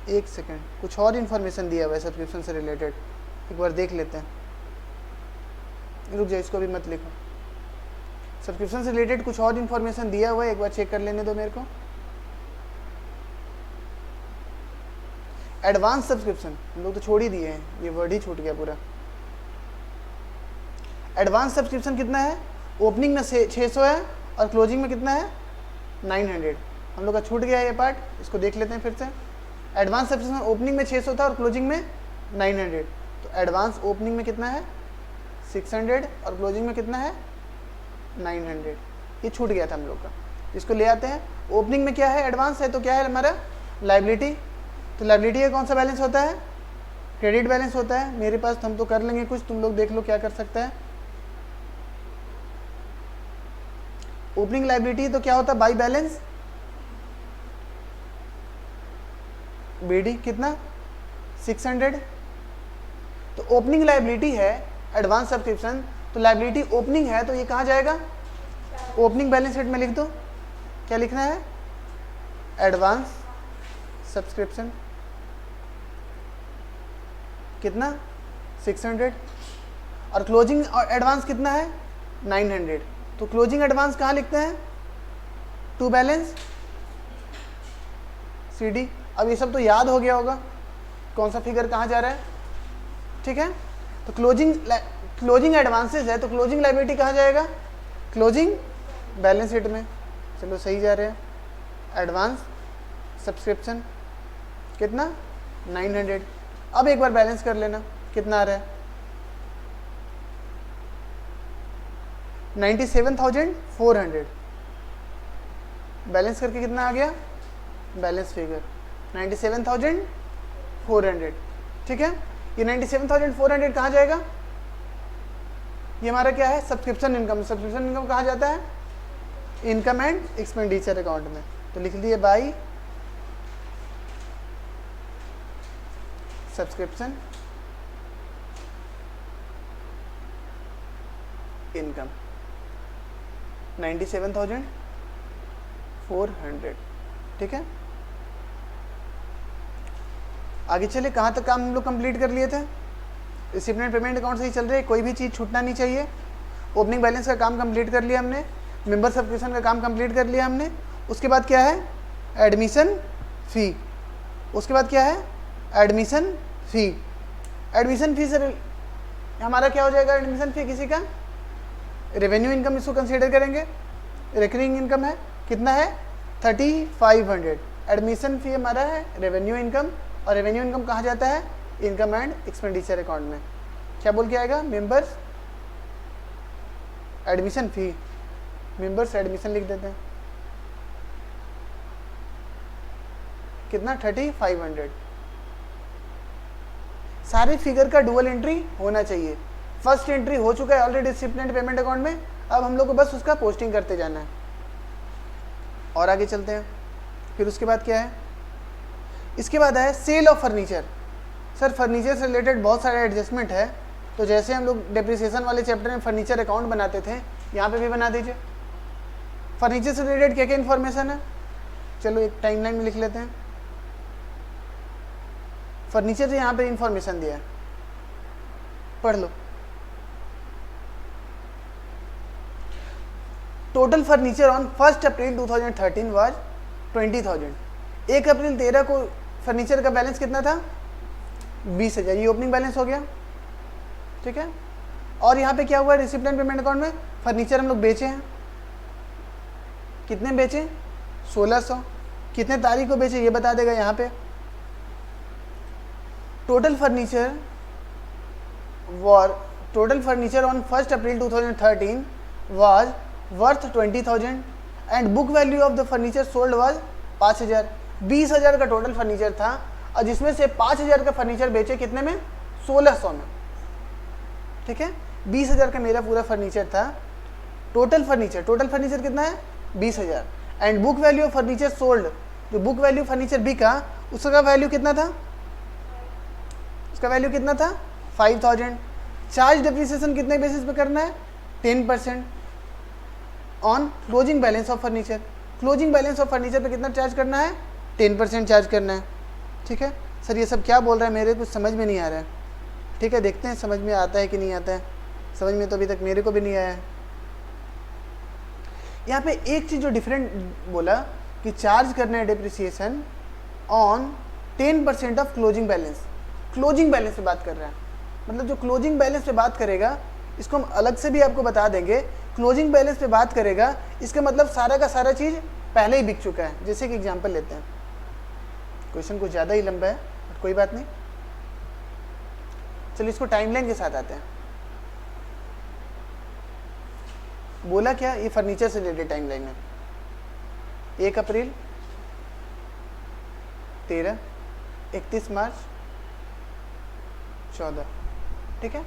एक सेकेंड, कुछ और इन्फॉर्मेशन दिया हुआ है सब्सक्रिप्शन से रिलेटेड, एक बार देख लेते हैं। रुक जाओ, इसको भी मत लिखो। सब्सक्रिप्शन से रिलेटेड कुछ और इन्फॉर्मेशन दिया हुआ है, एक बार चेक कर लेने दो मेरे को। एडवांस सब्सक्रिप्शन हम लोग तो छोड़ ही दिए हैं, ये वर्ड ही छूट गया पूरा। एडवांस सब्सक्रिप्शन कितना है? ओपनिंग में 600 है और क्लोजिंग में कितना है? 900। हम लोग का छूट गया है ये पार्ट, इसको देख लेते हैं फिर से। एडवांस सब्सक्रिप्शन ओपनिंग में 600 था और क्लोजिंग में 900। तो एडवांस ओपनिंग में कितना है? 600 और क्लोजिंग में कितना है? 900। ये छूट गया था हम लोग का, इसको ले आते हैं। ओपनिंग में क्या है? एडवांस है, तो क्या है हमारा? लायबिलिटी। तो लायबिलिटी का कौन सा बैलेंस होता है? क्रेडिट बैलेंस होता है। मेरे पास हम तो कर लेंगे कुछ, तुम लोग देख लो क्या कर सकता है। ओपनिंग लायबिलिटी तो क्या होता है? By balance BD. कितना? 600। तो ओपनिंग लायबिलिटी है एडवांस सब्सक्रिप्शन, तो लायबिलिटी ओपनिंग है, तो ये कहाँ जाएगा? ओपनिंग बैलेंस शीट में लिख दो। क्या लिखना है? Advance subscription. कितना? 600। और क्लोजिंग और एडवांस कितना है? 900। तो क्लोजिंग एडवांस कहाँ लिखते हैं? To balance CD। अब ये सब तो याद हो गया होगा कौन सा फिगर कहाँ जा रहा है। ठीक है। तो क्लोजिंग एडवांसेस है, तो क्लोजिंग लायबिलिटी कहाँ जाएगा? क्लोजिंग बैलेंस शीट में। चलो सही जा रहे हैं। एडवांस सब्सक्रिप्शन कितना? 900। अब एक बार बैलेंस कर लेना, कितना आ रहा है? 97,400। बैलेंस करके कितना आ गया? Balance figure 97,400। ठीक है। ये 97,400 कहाँ जाएगा? ये हमारा क्या है? Subscription income. सब्सक्रिप्शन इनकम कहाँ जाता है? इनकम एंड एक्सपेंडिचर अकाउंट में। तो लिख दिए बाई सब्सक्रिप्शन इनकम 97,400। ठीक है। आगे चले, कहाँ तक काम हम लोग कंप्लीट कर लिए थे? रिसिप्ट एंड पेमेंट अकाउंट से ही चल रहे, कोई भी चीज़ छूटना नहीं चाहिए। ओपनिंग बैलेंस का काम कंप्लीट कर लिया हमने, मेंबर सब्सक्रिप्शन का काम कंप्लीट कर लिया हमने। उसके बाद क्या है? एडमिशन फ़ी। उसके बाद क्या है? एडमिशन फ़ी। एडमिशन फ़ी से हमारा क्या हो जाएगा? एडमिशन फ़ी किसी का रेवेन्यू इनकम, इसको कंसीडर करेंगे। रिकरिंग इनकम है, कितना है? 3500। एडमिशन फ़ी हमारा है रेवेन्यू इनकम, और रेवेन्यू इनकम कहाँ जाता है? इनकम एंड एक्सपेंडिचर अकाउंट में। क्या बोल के आएगा? मेंबर्स एडमिशन फ़ी। मेंबर्स एडमिशन लिख देते हैं। कितना? 3500। सारे फिगर का डुअल एंट्री होना चाहिए। फर्स्ट एंट्री हो चुका है already receipt and payment account में, अब हम लोग को बस उसका पोस्टिंग करते जाना है। और आगे चलते हैं। फिर उसके बाद क्या है, इसके बाद है sale of furniture. Sir furniture से रिलेटेड बहुत सारे एडजस्टमेंट है, तो जैसे हम लोग डेप्रिसिएशन वाले चैप्टर में फर्नीचर अकाउंट बनाते थे, यहाँ पे भी बना दीजिए। फर्नीचर से रिलेटेड क्या क्या इन्फॉर्मेशन है, चलो एक टाइमलाइन में लिख लेते हैं। फर्नीचर से यहाँ पे इंफॉर्मेशन दिया है, पढ़ लो। Total furniture on 1 April 2013 was 20,000। 1 अप्रैल 13 को फर्नीचर का बैलेंस कितना था, 20,000। ये ओपनिंग बैलेंस हो गया, ठीक है। और यहाँ पे क्या हुआ, रिसिप्ट एंड पेमेंट अकाउंट में फर्नीचर हम लोग बेचे हैं, कितने बेचे, 1600। कितने तारीख को बेचे ये बता देगा यहाँ पे। Total furniture on 1 April 2013 was worth 20,000 and book value of the furniture sold was 5,000। 20,000 का टोटल फर्नीचर था और जिसमें से 5,000 का फर्नीचर बेचे कितने में, 1600 में, ठीक है। 20,000 का मेरा पूरा फर्नीचर था। टोटल फर्नीचर कितना है, 20,000 and book value of furniture sold, जो बुक वैल्यू फर्नीचर बिका उसका वैल्यू कितना था, 5,000। चार्ज डेप्रिसिएशन कितने बेसिस पे करना है, 10% on closing balance of furniture. Closing balance of furniture पे कितना चार्ज करना है, 10% चार्ज करना है, ठीक है। सर ये सब क्या बोल रहा है, मेरे कुछ समझ में नहीं आ रहा है, ठीक है। देखते हैं समझ में आता है कि नहीं आता है। समझ में तो अभी तक मेरे को भी नहीं आया है। यहाँ पे एक चीज़ जो डिफरेंट बोला कि चार्ज करना है depreciation on 10% of closing balance. Closing balance पे बात कर रहा है, मतलब जो क्लोजिंग बैलेंस पे बात करेगा इसको हम अलग से भी आपको बता देंगे। क्लोजिंग बैलेंस पे बात करेगा इसका मतलब सारा का सारा चीज़ पहले ही बिक चुका है। जैसे कि एग्जांपल लेते हैं, क्वेश्चन कुछ ज़्यादा ही लंबा है बट कोई बात नहीं, चलिए इसको टाइमलाइन के साथ आते हैं। बोला क्या, ये फर्नीचर से रिलेटेड टाइमलाइन है। 1 अप्रैल 13, 31 मार्च 14, ठीक है।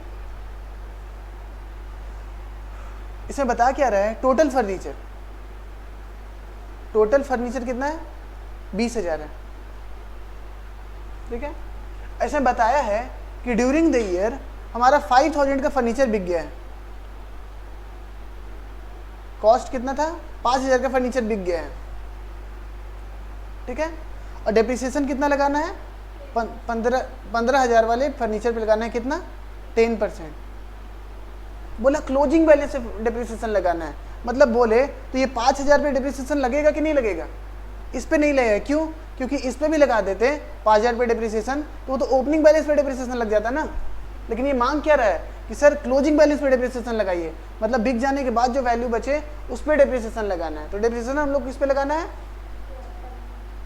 इसमें बता क्या रहा है, टोटल फर्नीचर कितना है, 20,000 है, ठीक है। ऐसे बताया है कि ड्यूरिंग द ईयर हमारा 5,000 का फर्नीचर बिक गया है। कॉस्ट कितना था, 5,000 का फर्नीचर बिक गया है, ठीक है। और डेप्रिसिएशन कितना लगाना है, 15,000 वाले फर्नीचर पे लगाना है कितना, 10%। बोला क्लोजिंग बैलेंस से डेप्रिसिएशन लगाना है, मतलब बोले तो ये 5,000 पे डेप्रिसिएशन लगेगा कि नहीं लगेगा, इस पे नहीं लगेगा। क्यों, क्योंकि इस पे भी लगा देते 5,000 पे डेप्रिसिएशन तो वो तो ओपनिंग बैलेंस पे डेप्रिसिएशन लग जाता ना। लेकिन ये मांग क्या रहा है कि सर क्लोजिंग बैलेंस पे डेप्रिसिएशन लगाइए, मतलब बिक जाने के बाद जो वैल्यू बचे उस पर डेप्रिसिएशन लगाना है। तो डेप्रिसिएशन हम लोग किस पे लगाना है,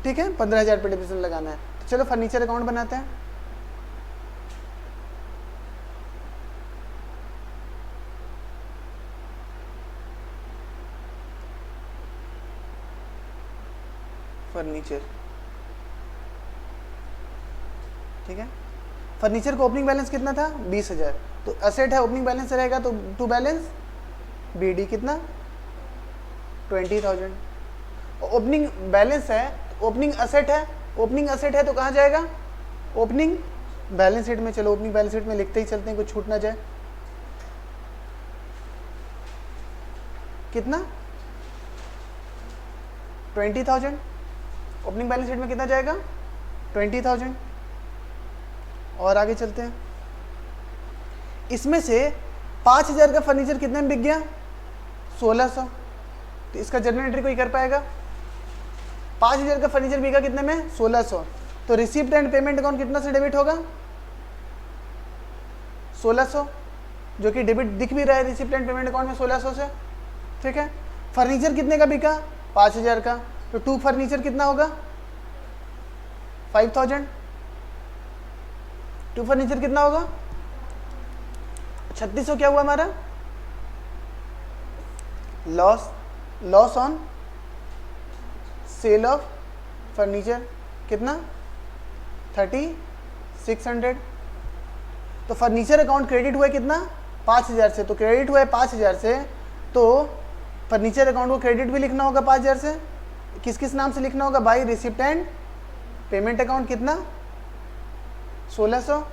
ठीक है, 15,000 पे डेप्रिसिएशन लगाना है। तो चलो फर्नीचर अकाउंट बनाते हैं। फर्नीचर, ठीक है। फर्नीचर का ओपनिंग बैलेंस कितना था, 20,000। तो असेट है, ओपनिंग बैलेंस रहेगा तो टू बैलेंस बीडी कितना, 20,000। ओपनिंग बैलेंस है, ओपनिंग असेट है, ओपनिंग असेट है तो कहाँ जाएगा, ओपनिंग बैलेंस शीट में। चलो ओपनिंग बैलेंस शीट में लिखते ही चलते हैं, कुछ छूट ना जाए। कितना, 20,000। ओपनिंग बैलेंस शीट में कितना जाएगा, 20,000। और आगे चलते हैं। इसमें से 5,000 का फर्नीचर कितने में बिक गया, 1600। तो इसका जर्नल एंट्री कोई कर पाएगा, 5,000 का फर्नीचर बिका कितने में, 1600। तो रिसिप्ट एंड पेमेंट अकाउंट कितना से डेबिट होगा, 1600, जो कि डेबिट दिख भी रहा है रिसिप्ट एंड पेमेंट अकाउंट में 1600 से, ठीक है। फर्नीचर कितने का बिका, 5,000 का, तो टू फर्नीचर कितना होगा, 5,000। टू फर्नीचर कितना होगा, 3600। क्या हुआ हमारा, loss on sale of furniture कितना, 3,600। तो फर्नीचर अकाउंट क्रेडिट हुआ कितना, 5,000 से। तो क्रेडिट हुआ है 5,000 से, तो फर्नीचर अकाउंट को क्रेडिट भी लिखना होगा 5,000 से, किस किस नाम से लिखना होगा भाई? रिसिप्ट एंड पेमेंट अकाउंट कितना? 1600।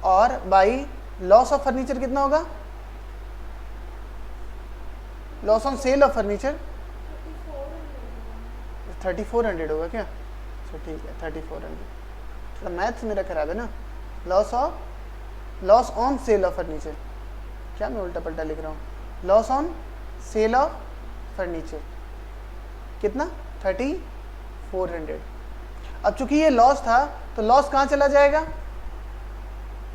और बाई लॉस ऑफ फर्नीचर कितना होगा? Loss on sale of furniture 3400 होगा क्या? अच्छा ठीक है 3400। थोड़ा मैथ्स मेरा खराब है ना। Loss on sale of furniture, क्या मैं उल्टा पल्टा लिख रहा हूँ? Loss on sale of furniture कितना? 3400। अब चूंकि ये लॉस था तो लॉस कहाँ चला जाएगा?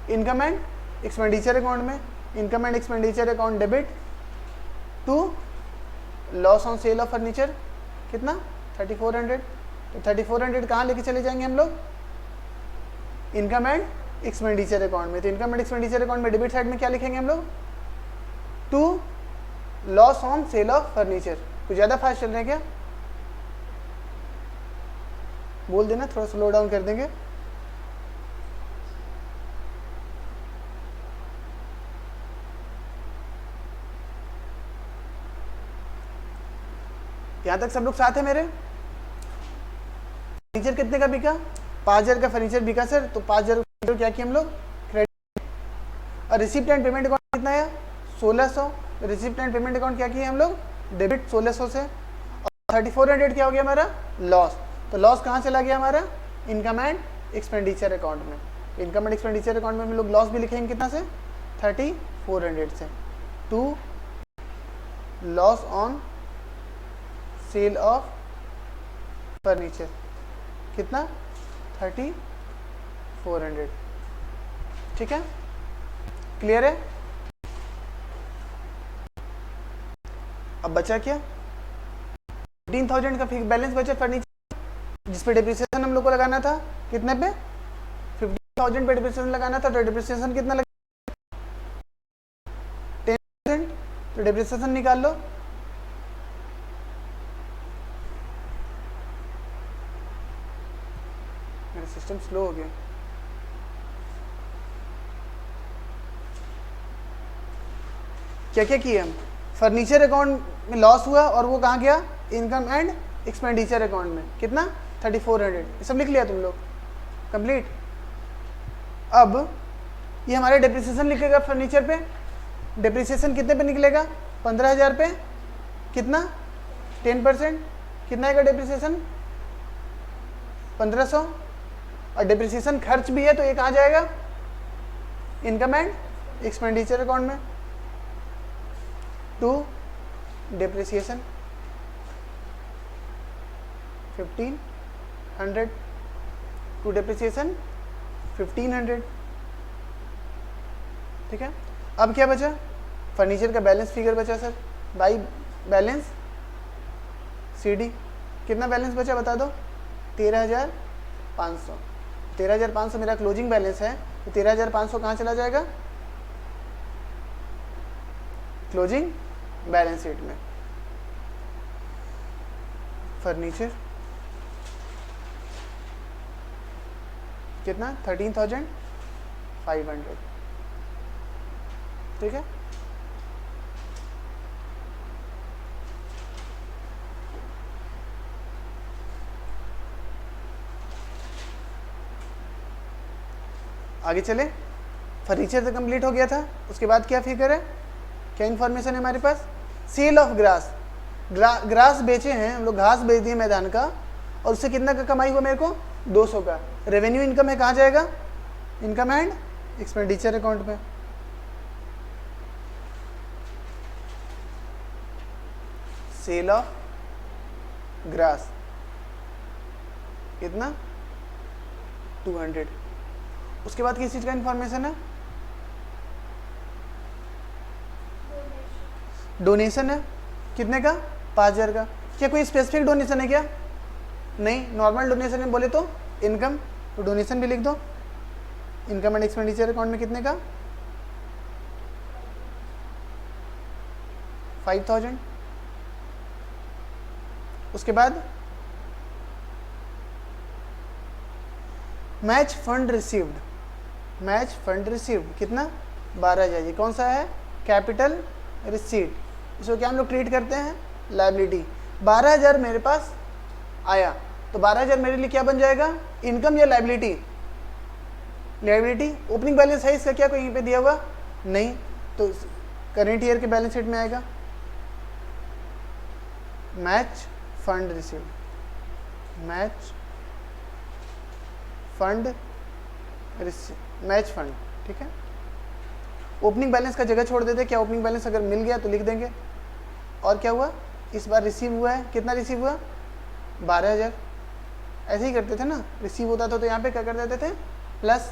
इनकम एंड एक्सपेंडिचर अकाउंट में। Income and expenditure account debit to loss on sale of furniture कितना? 3400। तो 3400 कहाँ लेके चले जाएंगे हम लोग? इनकम एंड एक्सपेंडिचर अकाउंट में। तो इनकम एंड एक्सपेंडिचर अकाउंट में डेबिट साइड में क्या लिखेंगे हम लोग? To loss on sale of furniture. कुछ ज़्यादा फास्ट चल रहे हैं क्या? बोल देना, थोड़ा स्लो डाउन कर देंगे। यहां तक सब लोग साथ हैं मेरे? फर्नीचर कितने का बिका? 5000 का फर्नीचर बिका सर। तो 5000 क्या किया हम लोग? क्रेडिट। और रिसिप्ट एंड पेमेंट अकाउंट कितना है? 1600। रिसिप्ट एंड पेमेंट अकाउंट क्या किया हम लोग? डेबिट 1600 से। और 3400 क्या हो गया हमारा? लॉस। तो लॉस कहाँ चला गया हमारा? इनकम एंड एक्सपेंडिचर अकाउंट में। इनकम एंड एक्सपेंडिचर अकाउंट में हम लोग लॉस भी लिखेंगे कितना से? 3400 से। To loss on sale of furniture कितना? 3400। ठीक है, क्लियर है? अब बचा क्या? 15,000 का फिक्स बैलेंस बचा फर्नीचर, जिस पे डिप्रिसिएशन हम लोग को लगाना था। कितने पे? 15,000 पे डिप्रिसिएशन लगाना था। तो डिप्रिसिएशन कितना लगा? 10%। तो डिप्रिसिएशन निकाल लो। मेरा सिस्टम स्लो हो गया। क्या क्या किए हम? फर्नीचर अकाउंट में लॉस हुआ और वो कहाँ गया? इनकम एंड एक्सपेंडिचर अकाउंट में। कितना? 3400। ये सब लिख लिया तुम लोग? कंप्लीट। अब ये हमारा डिप्रिसिएशन लिखेगा फर्नीचर पे। डिप्रिसिएशन कितने पे निकलेगा? 15,000 पे। कितना? 10%। कितना आएगा डिप्रिसिएशन? 1500। और डिप्रिसिएशन खर्च भी है तो ये कहाँ जाएगा? इनकम एंड एक्सपेंडिचर अकाउंट में। To depreciation 1500 to depreciation 1500। ठीक है, अब क्या बचा? फर्नीचर का बैलेंस फिगर बचा सर बाई बैलेंस सीडी। कितना बैलेंस बचा बता दो? 13,500। 13,500 मेरा क्लोजिंग बैलेंस है। तो 13,500 कहाँ चला जाएगा? क्लोजिंग बैलेंस शीट में। फर्नीचर कितना? 13,500। ठीक है, आगे चले। फर्नीचर तो कंप्लीट हो गया था। उसके बाद क्या फिगर है? क्या इन्फॉर्मेशन है हमारे पास? Sale of grass. ग्रास बेचे हैं हम लोग, घास बेच दिए मैदान का, और उससे कितना का कमाई हुआ मेरे को? 200 का। रेवेन्यू इनकम है, कहाँ जाएगा? इनकम एंड एक्सपेंडिचर अकाउंट में। सेल ऑफ ग्रास कितना? 200। उसके बाद किस चीज का इंफॉर्मेशन है? डोनेशन है। कितने का? 5,000 का। क्या कोई स्पेसिफिक डोनेशन है क्या? नहीं, नॉर्मल डोनेशन है बोले तो इनकम, तो डोनेशन भी लिख दो। इनकम एंड एक्सपेंडिचर अकाउंट में कितने का? 5,000। उसके बाद match fund received. Match fund received कितना? 12,000। ये कौन सा है? Capital receipt. इसको क्या हम लोग ट्रीट करते हैं? लायबिलिटी। 12,000 मेरे पास आया, तो 12,000 मेरे लिए क्या बन जाएगा, इनकम या लाइबिलिटी? लाइबिलिटी। ओपनिंग बैलेंस है इसका क्या कहीं पे दिया हुआ नहीं, तो करेंट ईयर के बैलेंस शीट में आएगा। Match fund receive, match fund match fund, ठीक है। ओपनिंग बैलेंस का जगह छोड़ देते, क्या ओपनिंग बैलेंस अगर मिल गया तो लिख देंगे। और क्या हुआ, इस बार रिसीव हुआ है, कितना रिसीव हुआ, 12,000। ऐसे ही करते थे ना, रिसीव होता था तो यहाँ पे क्या कर देते थे, प्लस।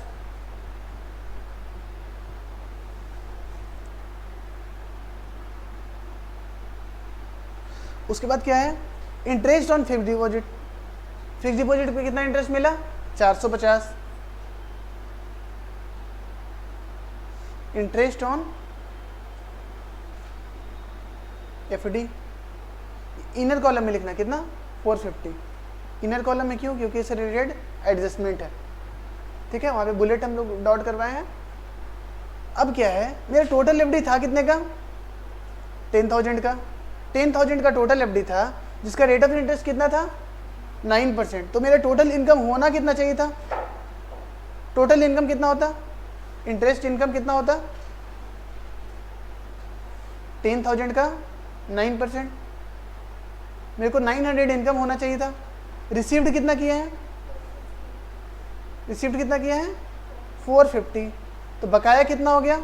उसके बाद क्या है, interest on fix deposit. Fix deposit पे कितना इंटरेस्ट मिला, 450। Interest on FD, inner column में लिखना कितना, 450। इनर कॉलम में क्यों, क्योंकि इससे रिलेटेड एडजस्टमेंट है, ठीक है, वहाँ पे बुलेट हम लोग डॉट करवाए हैं। अब क्या है, मेरा टोटल एफडी था कितने का, 10,000 का। 10,000 का टोटल एफडी था, जिसका रेट ऑफ इंटरेस्ट कितना था, 9%। तो मेरा टोटल इनकम होना कितना चाहिए था, टोटल इनकम कितना होता, इंटरेस्ट इनकम कितना होता, 10,000 का 9%, मेरे को 900 इनकम होना चाहिए था। रिसीव्ड कितना किया है, रिसीव्ड कितना किया है, 450। तो बकाया कितना हो गया,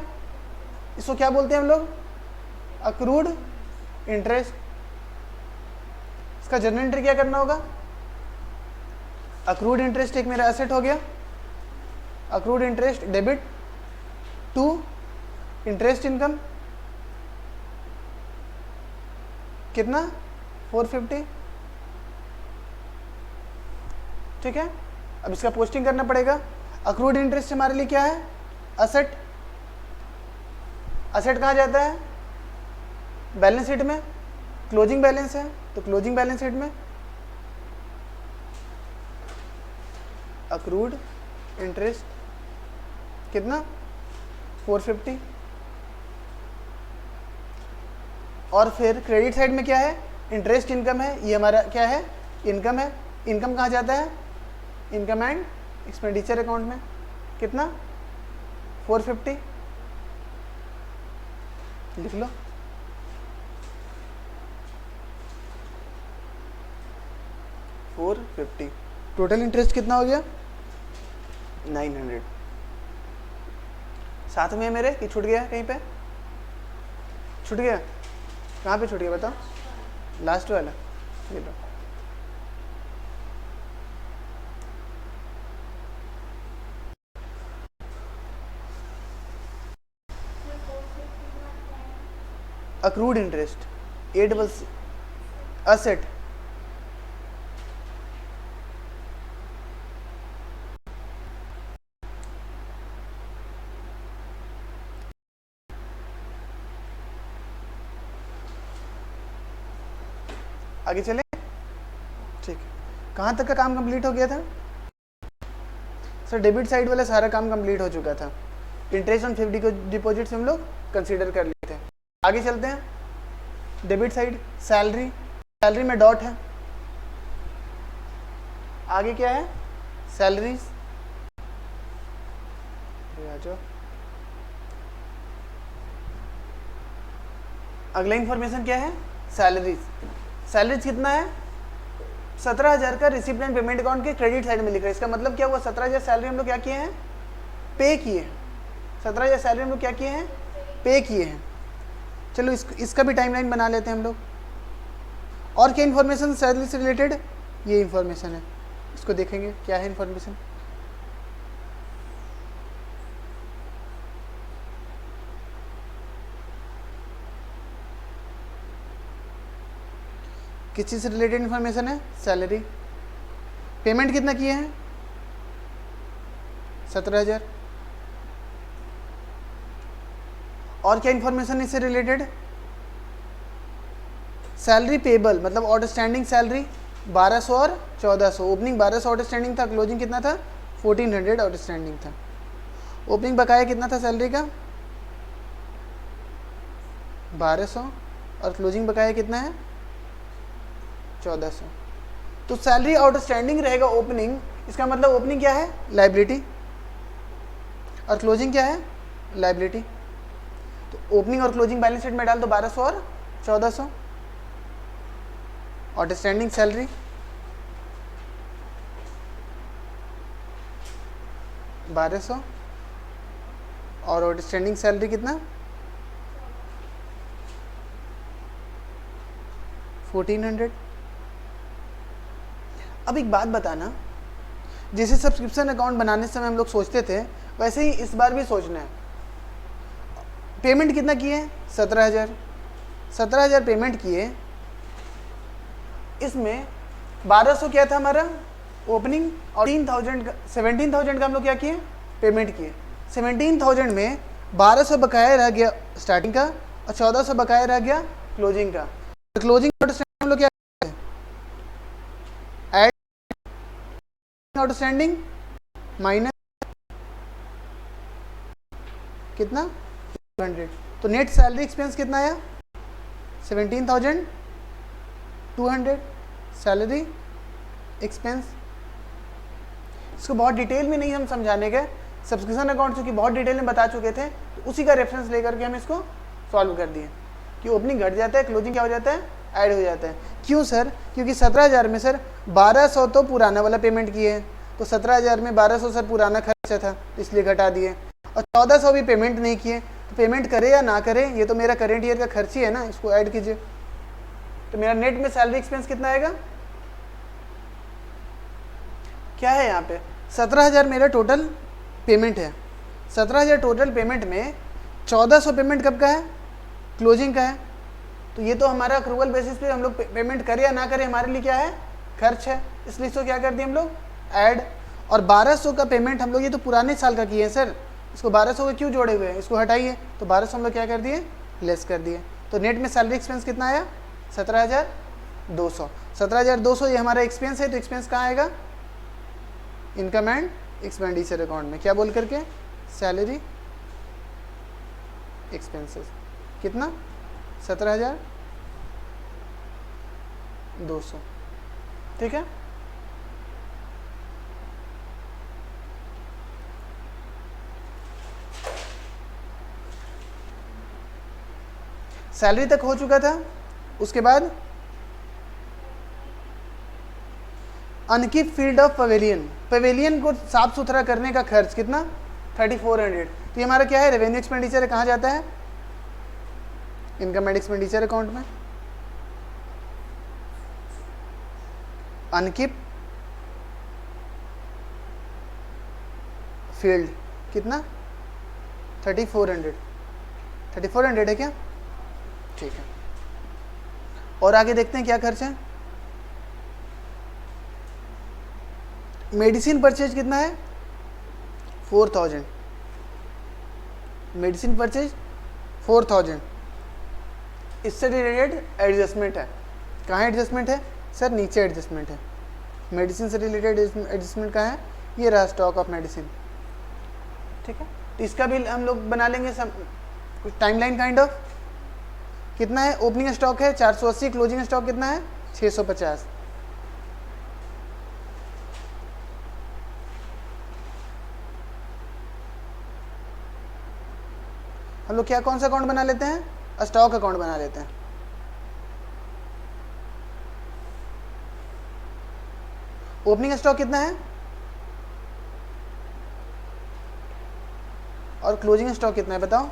इसको क्या बोलते हैं हम लोग, अक्रूड इंटरेस्ट। इसका जर्नल एंट्री क्या करना होगा, अक्रूड इंटरेस्ट एक मेरा एसेट हो गया, accrued interest debit to interest income कितना, 450, ठीक है। अब इसका पोस्टिंग करना पड़ेगा। अक्रूड इंटरेस्ट हमारे लिए क्या है, असेट। असेट कहाँ जाता है, बैलेंस शीट में, क्लोजिंग बैलेंस है तो क्लोजिंग बैलेंस शीट में। अक्रूड इंटरेस्ट कितना, 450। और फिर क्रेडिट साइड में क्या है, इंटरेस्ट इनकम है, ये हमारा क्या है, इनकम है। इनकम कहाँ जाता है, इनकम एंड एक्सपेंडिचर अकाउंट में, कितना, 450, लिख लो। $450। टोटल इंटरेस्ट कितना हो गया, 900। साथ में है मेरे कि छूट गया, कहीं पे छूट गया, कहाँ पे छूट गया बताओ, लास्ट वाला, ये लो। Accrued interest, a double asset, आगे चले, ठीक है। कहाँ तक का काम कंप्लीट हो गया था सर, डेबिट साइड वाला सारा काम कंप्लीट हो चुका था। इंटरेस्ट ऑन फिक्स्ड डिपॉजिट से हम लोग कंसीडर कर लिए थे। आगे चलते हैं, डेबिट साइड, सैलरी, सैलरी में डॉट है। आगे क्या है, सैलरीज, आ जाओ। अगला इंफॉर्मेशन क्या है, सैलरीज। सैलरीज कितना है, 17,000 का रिसिप्ट एंड पेमेंट अकाउंट के क्रेडिट साइड में लिखा है। इसका मतलब क्या हुआ, 17,000 सैलरी हम लोग क्या किए हैं, पे किए। 17,000 सैलरी हम लोग क्या किए हैं, पे किए हैं। चलो इसका भी टाइमलाइन बना लेते हैं हम लोग। और क्या इन्फॉर्मेशन सैलरी से रिलेटेड, ये इन्फॉर्मेशन है, इसको देखेंगे क्या है इन्फॉर्मेशन। किस चीज़ से रिलेटेड इन्फॉर्मेशन है, सैलरी। पेमेंट कितना किए हैं, 17,000। और क्या इन्फॉर्मेशन इससे रिलेटेड, सैलरी पेबल, मतलब आउटस्टैंडिंग सैलरी 1200 और 1400। ओपनिंग 1200 आउटस्टैंडिंग था, क्लोजिंग कितना था, 1400 आउटस्टैंडिंग था। ओपनिंग बकाया कितना था सैलरी का, 1200, और क्लोजिंग बकाया कितना है, 1400। तो सैलरी आउटस्टैंडिंग रहेगा ओपनिंग, इसका मतलब ओपनिंग क्या है, लाइबिलिटी, और क्लोजिंग क्या है, लाइबिलिटी। तो ओपनिंग और क्लोजिंग बैलेंस शीट में डाल दो 1200 और 1400। आउटस्टैंडिंग सैलरी 1200 और आउटस्टैंडिंग सैलरी कितना, 1400। अब एक बात बताना, जैसे सब्सक्रिप्शन अकाउंट बनाने समय हम लोग सोचते थे, वैसे ही इस बार भी सोचना है। पेमेंट कितना किए, 17,000। 17,000 पेमेंट किए, इसमें 1200 क्या था हमारा ओपनिंग, और 17,000 का हम लोग क्या किए, पेमेंट किए। 17,000 में 1200 बकाया रह गया स्टार्टिंग का, और 1400 बकाया रह गया क्लोजिंग का। तो क्लोजिंग हम लोग क्या ऐड आउटस्टैंडिंग माइनस कितना 200। तो नेट सैलरी एक्सपेंस कितना आया, 17,200 सैलरी एक्सपेंस। इसको बहुत डिटेल में नहीं हम समझाने गए, सब्सक्रिप्शन अकाउंट चूँकि बहुत डिटेल में बता चुके थे, तो उसी का रेफरेंस लेकर के हम इसको सॉल्व कर दिए कि ओपनिंग घट जाता है, क्लोजिंग क्या हो जाता है, ऐड हो जाता है। क्यों सर, क्योंकि 17,000 में सर 1200 तो पुराना वाला पेमेंट किए हैं, तो 17,000 में 1200 सर पुराना खर्चा था, इसलिए घटा दिए, और 1400 भी पेमेंट नहीं किए। तो पेमेंट करे या ना करे, ये तो मेरा करेंट ईयर का खर्च ही है ना, इसको ऐड कीजिए। तो मेरा नेट में सैलरी एक्सपेंस कितना आएगा, क्या है यहाँ पे 17,000 मेरा टोटल पेमेंट है। 17,000 टोटल पेमेंट में 1400 पेमेंट कब का है, क्लोजिंग का है। तो ये तो हमारा अक्रूवल बेसिस पे हम लोग पेमेंट करें या ना करें, हमारे लिए क्या है, खर्च है, इसलिए इसको क्या कर दिए हम लोग, ऐड। और 1200 का पेमेंट हम लोग, ये तो पुराने साल का किए हैं सर, इसको 1200 को क्यों जोड़े हुए हैं, इसको हटाइए, तो 1200 हम लोग क्या कर दिए, लेस कर दिए। तो नेट में सैलरी एक्सपेंस कितना आया, 17,200। 17,200 ये हमारा एक्सपेंस है, तो एक्सपेंस कहाँ आएगा, इनकम एंड एक्सपेंडिचर अकाउंट में, क्या बोल करके, सैलरी एक्सपेंसेस। कितना, 17,200। ठीक है। सैलरी तक हो चुका था, उसके बाद अनकीप फील्ड ऑफ पवेलियन, पवेलियन को साफ सुथरा करने का खर्च कितना, 3,400। तो ये हमारा क्या है, रेवेन्यू एक्सपेंडिचर है, कहाँ जाता है, इनकम एंड एक्सपेंडिचर अकाउंट में। अनकीप फील्ड कितना, 3,400। 3,400 है क्या, ठीक है। और आगे देखते हैं क्या खर्च है। मेडिसिन परचेज कितना है, 4,000। Medicine purchase 4,000। इससे रिलेटेड एडजस्टमेंट है, कहाँ एडजस्टमेंट है सर, नीचे एडजस्टमेंट है। मेडिसिन से रिलेटेड एडजस्टमेंट कहाँ है, ये रहा स्टॉक ऑफ मेडिसिन। ठीक है, तो इसका भी हम लोग बना लेंगे कुछ टाइमलाइन काइंड ऑफ। कितना है, ओपनिंग स्टॉक है 480, क्लोजिंग स्टॉक कितना है 650। हम लोग क्या कौन सा अकाउंट बना लेते हैं, स्टॉक अकाउंट बना लेते हैं। ओपनिंग स्टॉक कितना है और क्लोजिंग स्टॉक कितना है बताओ,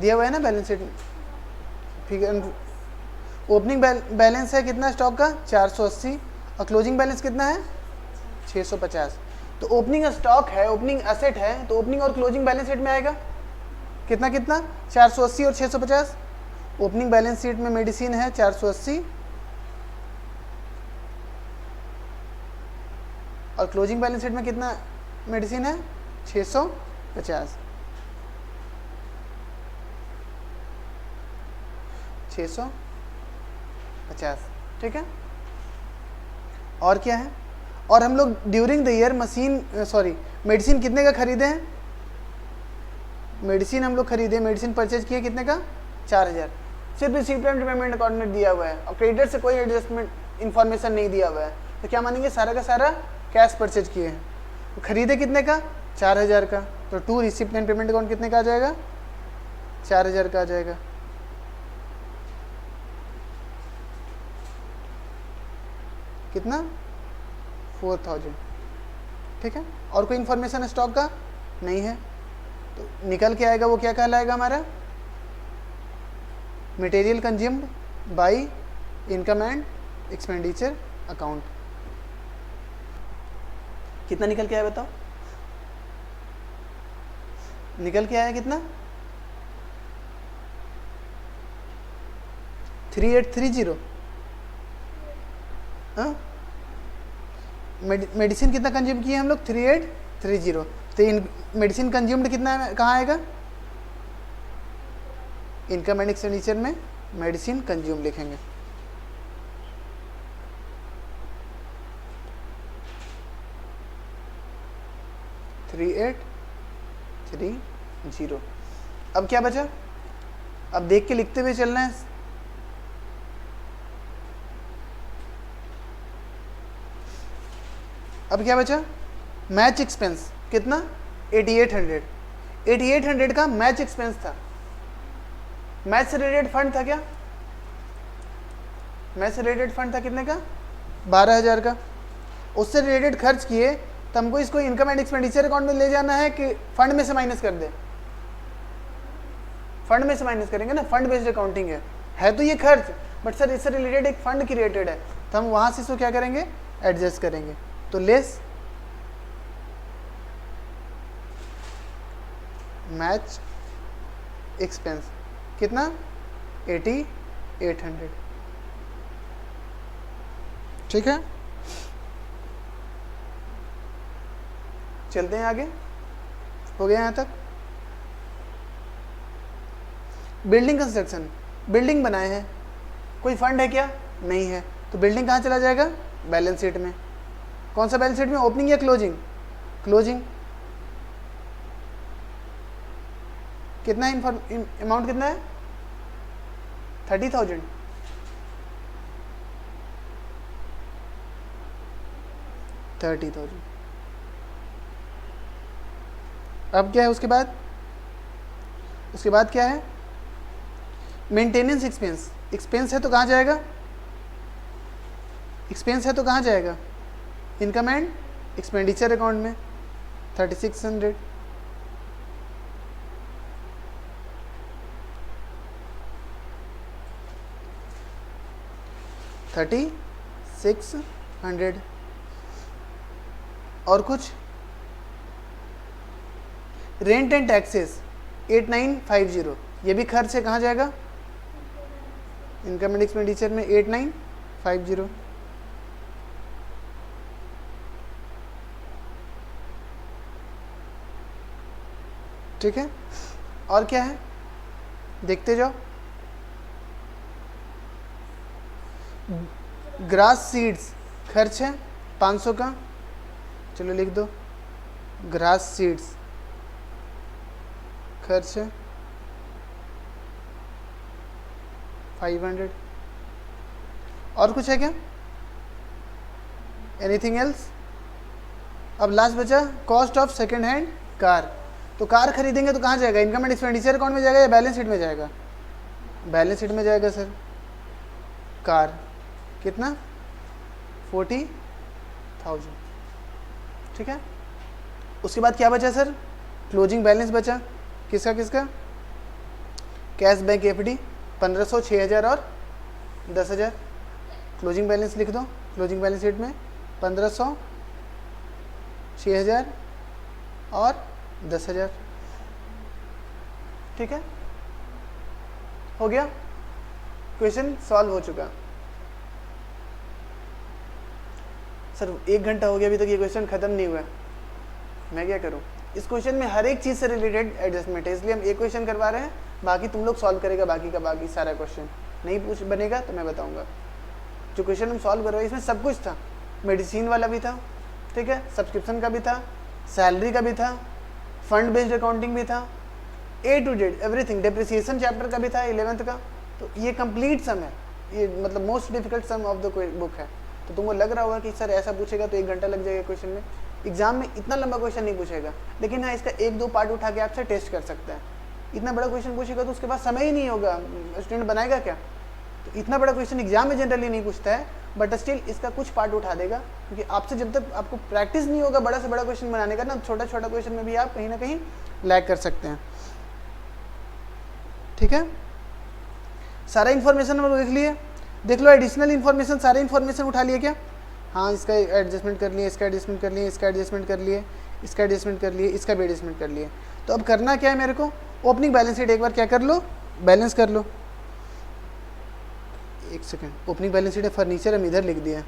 दिया हुआ है ना balance sheet figure. Opening balance है कितना स्टॉक का 480, और क्लोजिंग बैलेंस कितना है 650। तो ओपनिंग स्टॉक है, ओपनिंग एसेट है, तो ओपनिंग और क्लोजिंग बैलेंस शीट में आएगा कितना कितना 480 और 650। ओपनिंग बैलेंस शीट में मेडिसिन है 480 और क्लोजिंग बैलेंस शीट में कितना मेडिसिन है 650। 650, ठीक है। और क्या है, और हम लोग ड्यूरिंग द ईयर मेडिसिन कितने का खरीदे हैं, मेडिसिन हम लोग खरीदे, मेडिसिन परचेज किए कितने का 4,000। सिर्फ रिसीप्ट एंड पेमेंट अकाउंट में दिया हुआ है और क्रेडिटर से कोई एडजस्टमेंट इन्फॉर्मेशन नहीं दिया हुआ है, तो क्या मानेंगे सारा का सारा कैश परचेज किए हैं। तो खरीदे कितने का 4000 का, तो to receipt and payment account कितने का आ जाएगा 4000 का आ जाएगा। कितना 4000, ठीक है। और कोई इन्फॉर्मेशन स्टॉक का नहीं है, तो निकल के आएगा वो क्या कहलाएगा हमारा material consumed by income and expenditure account. कितना निकल के आया बताओ, निकल के आया कितना 3830। हाँ, मेडिसिन कितना कंज्यूम किए हम लोग 3830, तो इन मेडिसिन कंज्यूम्ड कितना है कहाँ आएगा इनकम एंड एक्सपेंडिचर में मेडिसिन कंज्यूम लिखेंगे। थ्री 3830। अब क्या बचा, अब देख के लिखते हुए चलना है। अब क्या बचा मैच एक्सपेंस कितना 8800। 8800 का मैच एक्सपेंस था, मैच से रिलेटेड फंड था क्या, मैच से रिलेटेड फंड था कितने का 12000 का, उससे रिलेटेड खर्च किए, तो हमको इसको इनकम एंड एक्सपेंडिचर अकाउंट में ले जाना है कि फंड में से माइनस कर दे, फंड में से माइनस करेंगे ना, फंड बेस्ड अकाउंटिंग है तो ये खर्च, बट सर इससे रिलेटेड एक फंड क्रिएटेड है, तो हम वहां से इसको क्या करेंगे एडजस्ट करेंगे। तो लेस मैच एक्सपेंस कितना 8800, ठीक है। चलते हैं आगे, हो गया यहाँ तक। बिल्डिंग कंस्ट्रक्शन, बिल्डिंग बनाए हैं, कोई फंड है क्या नहीं है, तो बिल्डिंग कहाँ चला जाएगा बैलेंस शीट में। कौन सा बैलेंस शीट में, ओपनिंग या क्लोजिंग, क्लोजिंग। कितना अमाउंट कितना है 30,000, अब क्या है उसके बाद, उसके बाद क्या है मेंटेनेंस एक्सपेंस। एक्सपेंस है तो कहाँ जाएगा, एक्सपेंस है तो कहाँ जाएगा इनकम एंड एक्सपेंडिचर अकाउंट में 3600। $3600। और कुछ रेंट एंड टैक्सेस 8950, ये भी खर्च है, कहाँ जाएगा इनकम एंड एक्सपेंडिचर में 8950। ठीक है, और क्या है देखते जाओ। ग्रास सीड्स खर्च है 500 का, चलो लिख दो ग्रास सीड्स खर्च है 500। और कुछ है क्या, एनीथिंग एल्स। अब लास्ट बचा cost of second hand car, तो कार खरीदेंगे तो कहाँ जाएगा इनकम एंड एक्सपेंडिचर अकाउंट में जाएगा या बैलेंस शीट में जाएगा, बैलेंस शीट में जाएगा सर। कार कितना 40,000, ठीक है। उसके बाद क्या बचा सर, क्लोजिंग बैलेंस बचा, किसका किसका, कैश बैंक एफडी 1500, 6000 और 10,000। क्लोजिंग बैलेंस लिख दो, क्लोजिंग बैलेंस शीट में 1500, 6000 और 10,000, ठीक है। हो गया, क्वेश्चन सॉल्व हो चुका। सर 1 घंटा हो गया अभी तक ये क्वेश्चन खत्म नहीं हुआ, मैं क्या करूं। इस क्वेश्चन में हर एक चीज़ से रिलेटेड एडजस्टमेंट है, इसलिए हम एक क्वेश्चन करवा रहे हैं, बाकी तुम लोग सॉल्व करेगा बाकी का बाकी सारा क्वेश्चन। नहीं पूछ बनेगा तो मैं बताऊंगा। जो क्वेश्चन हम सॉल्व कर रहे हैं इसमें सब कुछ था, मेडिसिन वाला भी था, ठीक है, सब्सक्रिप्शन का भी था, सैलरी का भी था, फंड बेस्ड अकाउंटिंग भी था, A to Z everything, depreciation chapter का भी था 11th का, तो ये कंप्लीट सम है, ये मतलब most difficult sum of the book है। तो तुमको लग रहा होगा कि सर ऐसा पूछेगा तो 1 घंटा लग जाएगा क्वेश्चन में। एग्जाम में इतना लंबा क्वेश्चन नहीं पूछेगा, लेकिन हाँ इसका 1-2 पार्ट उठा के आपसे टेस्ट कर सकता है। इतना बड़ा क्वेश्चन पूछेगा तो उसके पास समय ही नहीं होगा, स्टूडेंट बनाएगा क्या? तो इतना बड़ा क्वेश्चन एग्जाम में जनरली नहीं पूछता है, बट स्टिल इसका कुछ पार्ट उठा देगा, क्योंकि आपसे जब तक आपको प्रैक्टिस नहीं होगा बड़ा से बड़ा क्वेश्चन बनाने का ना, छोटा छोटा क्वेश्चन में भी आप कहीं ना कहीं लैग कर सकते हैं। ठीक है, सारा इन्फॉर्मेशन हम देख लिए, देख लो एडिशनल इन्फॉर्मेशन, सारे इन्फॉर्मेशन उठा लिए क्या? हाँ, इसका एडजस्टमेंट कर लिए, इसका एडजस्टमेंट कर लिए, इसका एडजस्टमेंट कर लिए, इसका एडजस्टमेंट कर लिए, इसका भी एडजस्टमेंट कर लिए। तो अब करना क्या है मेरे को? ओपनिंग बैलेंस शीट एक बार क्या कर लो, बैलेंस कर लो। एक सेकंड, ओपनिंग बैलेंस शीट है, फर्नीचर हम इधर लिख दिया।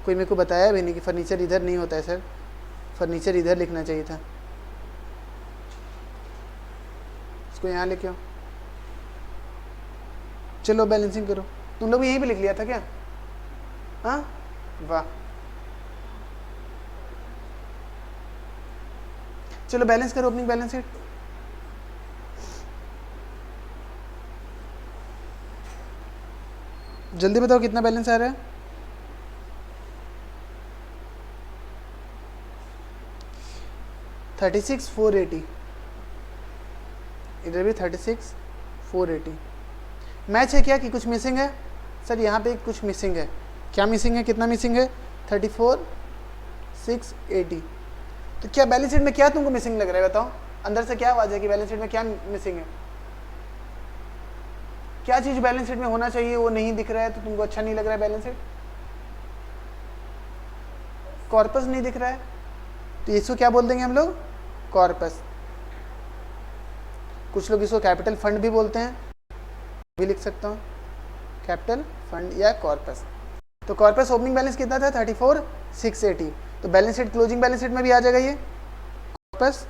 कोई मेरे को बताया भी नहीं कि फर्नीचर इधर नहीं होता है सर, फर्नीचर इधर लिखना चाहिए था। इसको यहाँ लेके आओ। चलो बैलेंसिंग करो। तुम लोग यहीं पे लिख लिया था क्या? हाँ, वाह। चलो बैलेंस करो ओपनिंग बैलेंस शीट। जल्दी बताओ कितना बैलेंस आ रहा है? $36,480। इधर भी 36,480। मैच है क्या कि कुछ मिसिंग है? सर यहाँ पे कुछ मिसिंग है। क्या मिसिंग है? कितना मिसिंग है? 34,680। तो क्या बैलेंस शीट में क्या तुमको मिसिंग लग रहा है? बताओ अंदर से क्या आवाज़ है कि बैलेंस शीट में क्या मिसिंग है? क्या चीज़ बैलेंस शीट में होना चाहिए वो नहीं दिख रहा है, तो तुमको अच्छा नहीं लग रहा है बैलेंस शीट? कॉर्पस नहीं दिख रहा है, तो इसको क्या बोल देंगे हम लोग? कॉर्पस। कुछ लोग इसको कैपिटल फंड भी बोलते हैं, भी लिख सकता हूँ, कैपिटल फंड या कॉर्पस। तो कॉर्पस ओपनिंग बैलेंस कितना था? 34,680। तो balance sheet closing balance sheet में भी आ जाएगा ये कॉर्पस।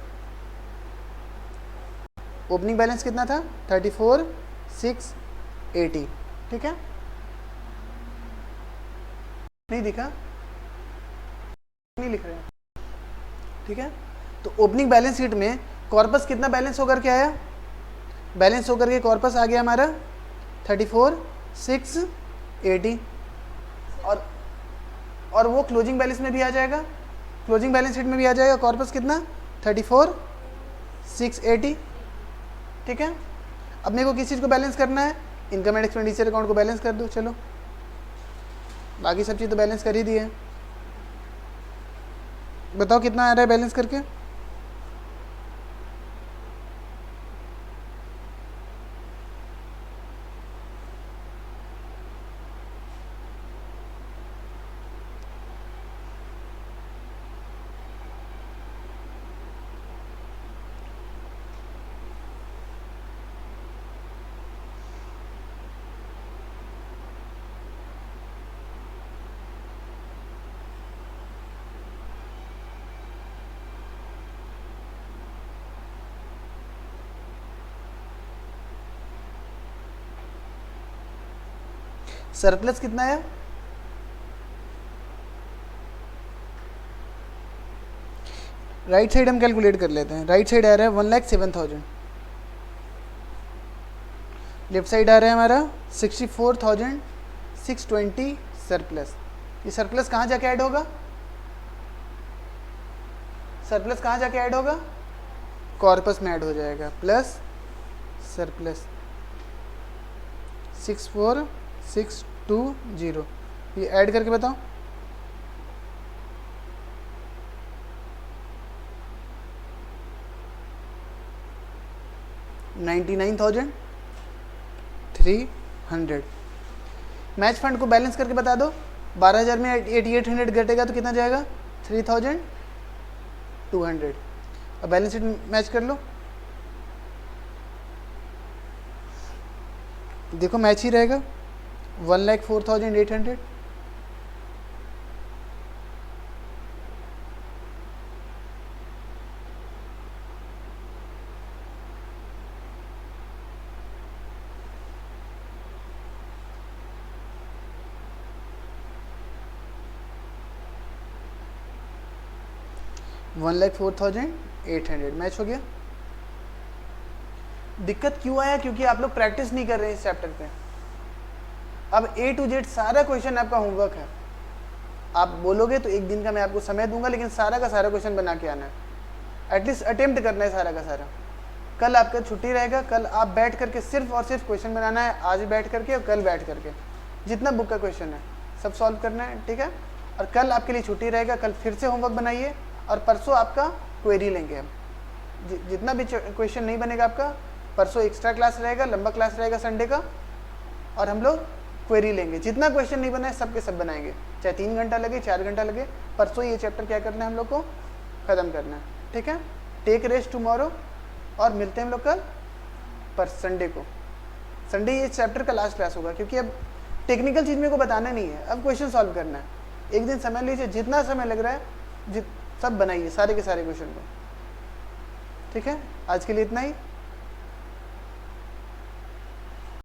ओपनिंग बैलेंस कितना था? 34,680। ठीक है, नहीं दिखा? नहीं लिख रहे हैं, ठीक है। तो ओपनिंग बैलेंस शीट में कॉर्पस कितना बैलेंस होकर के आया? बैलेंस होकर के कॉर्पस आ गया हमारा 34,680। और वो क्लोजिंग बैलेंस में भी आ जाएगा, क्लोजिंग बैलेंस शीट में भी आ जाएगा कॉर्पस कितना? 34,680। ठीक है, अब मेरे को किस चीज़ को बैलेंस करना है? इनकम एंड एक्सपेंडिचर अकाउंट को बैलेंस कर दो। चलो, बाकी सब चीज़ तो बैलेंस कर ही दी है। बताओ कितना आ रहा है बैलेंस करके? सरप्लस कितना है? राइट साइड हम कैलकुलेट कर लेते हैं। राइट साइड आ रहा है 1,07,000, लेफ्ट साइड आ रहा है हमारा 64,620 सरप्लस। ये सरप्लस कहाँ जाके ऐड होगा? सरप्लस कहाँ जाके ऐड होगा? कॉर्पस में ऐड हो जाएगा, प्लस सरप्लस 64,620। ये ऐड करके बताओ। $99,300। मैच फंड को बैलेंस करके बता दो। 12,000 में 8,800 घटेगा तो कितना जाएगा? 3,200। अब बैलेंस शीट मैच कर लो, देखो मैच ही रहेगा। 1,04,800। $1,04,800 मैच हो गया। दिक्कत क्यों आया? क्योंकि आप लोग प्रैक्टिस नहीं कर रहे हैं इस चैप्टर पे। अब A to Z सारा क्वेश्चन आपका होमवर्क है। आप बोलोगे तो एक दिन का मैं आपको समय दूंगा, लेकिन सारा का सारा क्वेश्चन बना के आना है, एटलीस्ट अटेम्प्ट करना है सारा का सारा। कल आपका छुट्टी रहेगा, कल आप बैठ करके सिर्फ और सिर्फ क्वेश्चन बनाना है, आज बैठ करके और कल बैठ करके जितना बुक का क्वेश्चन है सब सॉल्व करना है, ठीक है। और कल आपके लिए छुट्टी रहेगा, कल फिर से होमवर्क बनाइए और परसों आपका क्वेरी लेंगे हम। जितना भी क्वेश्चन नहीं बनेगा आपका, परसों एक्स्ट्रा क्लास रहेगा, लंबा क्लास रहेगा संडे का, और हम लोग क्वेरी लेंगे। जितना क्वेश्चन नहीं बना है सब के सब बनाएंगे, चाहे 3 घंटा लगे 4 घंटा लगे। परसों ये चैप्टर क्या करना है हम लोग को ख़त्म करना है, ठीक है। टेक रेस्ट टुमारो और मिलते हैं हम लोग कल पर संडे को। संडे ये चैप्टर का लास्ट क्लास होगा, क्योंकि अब टेक्निकल चीज़ मेरे को बताना नहीं है, अब क्वेश्चन सॉल्व करना है। एक दिन समय लीजिए, जितना समय लग रहा है सब बनाइए सारे के सारे क्वेश्चन को, ठीक है। आज के लिए इतना ही।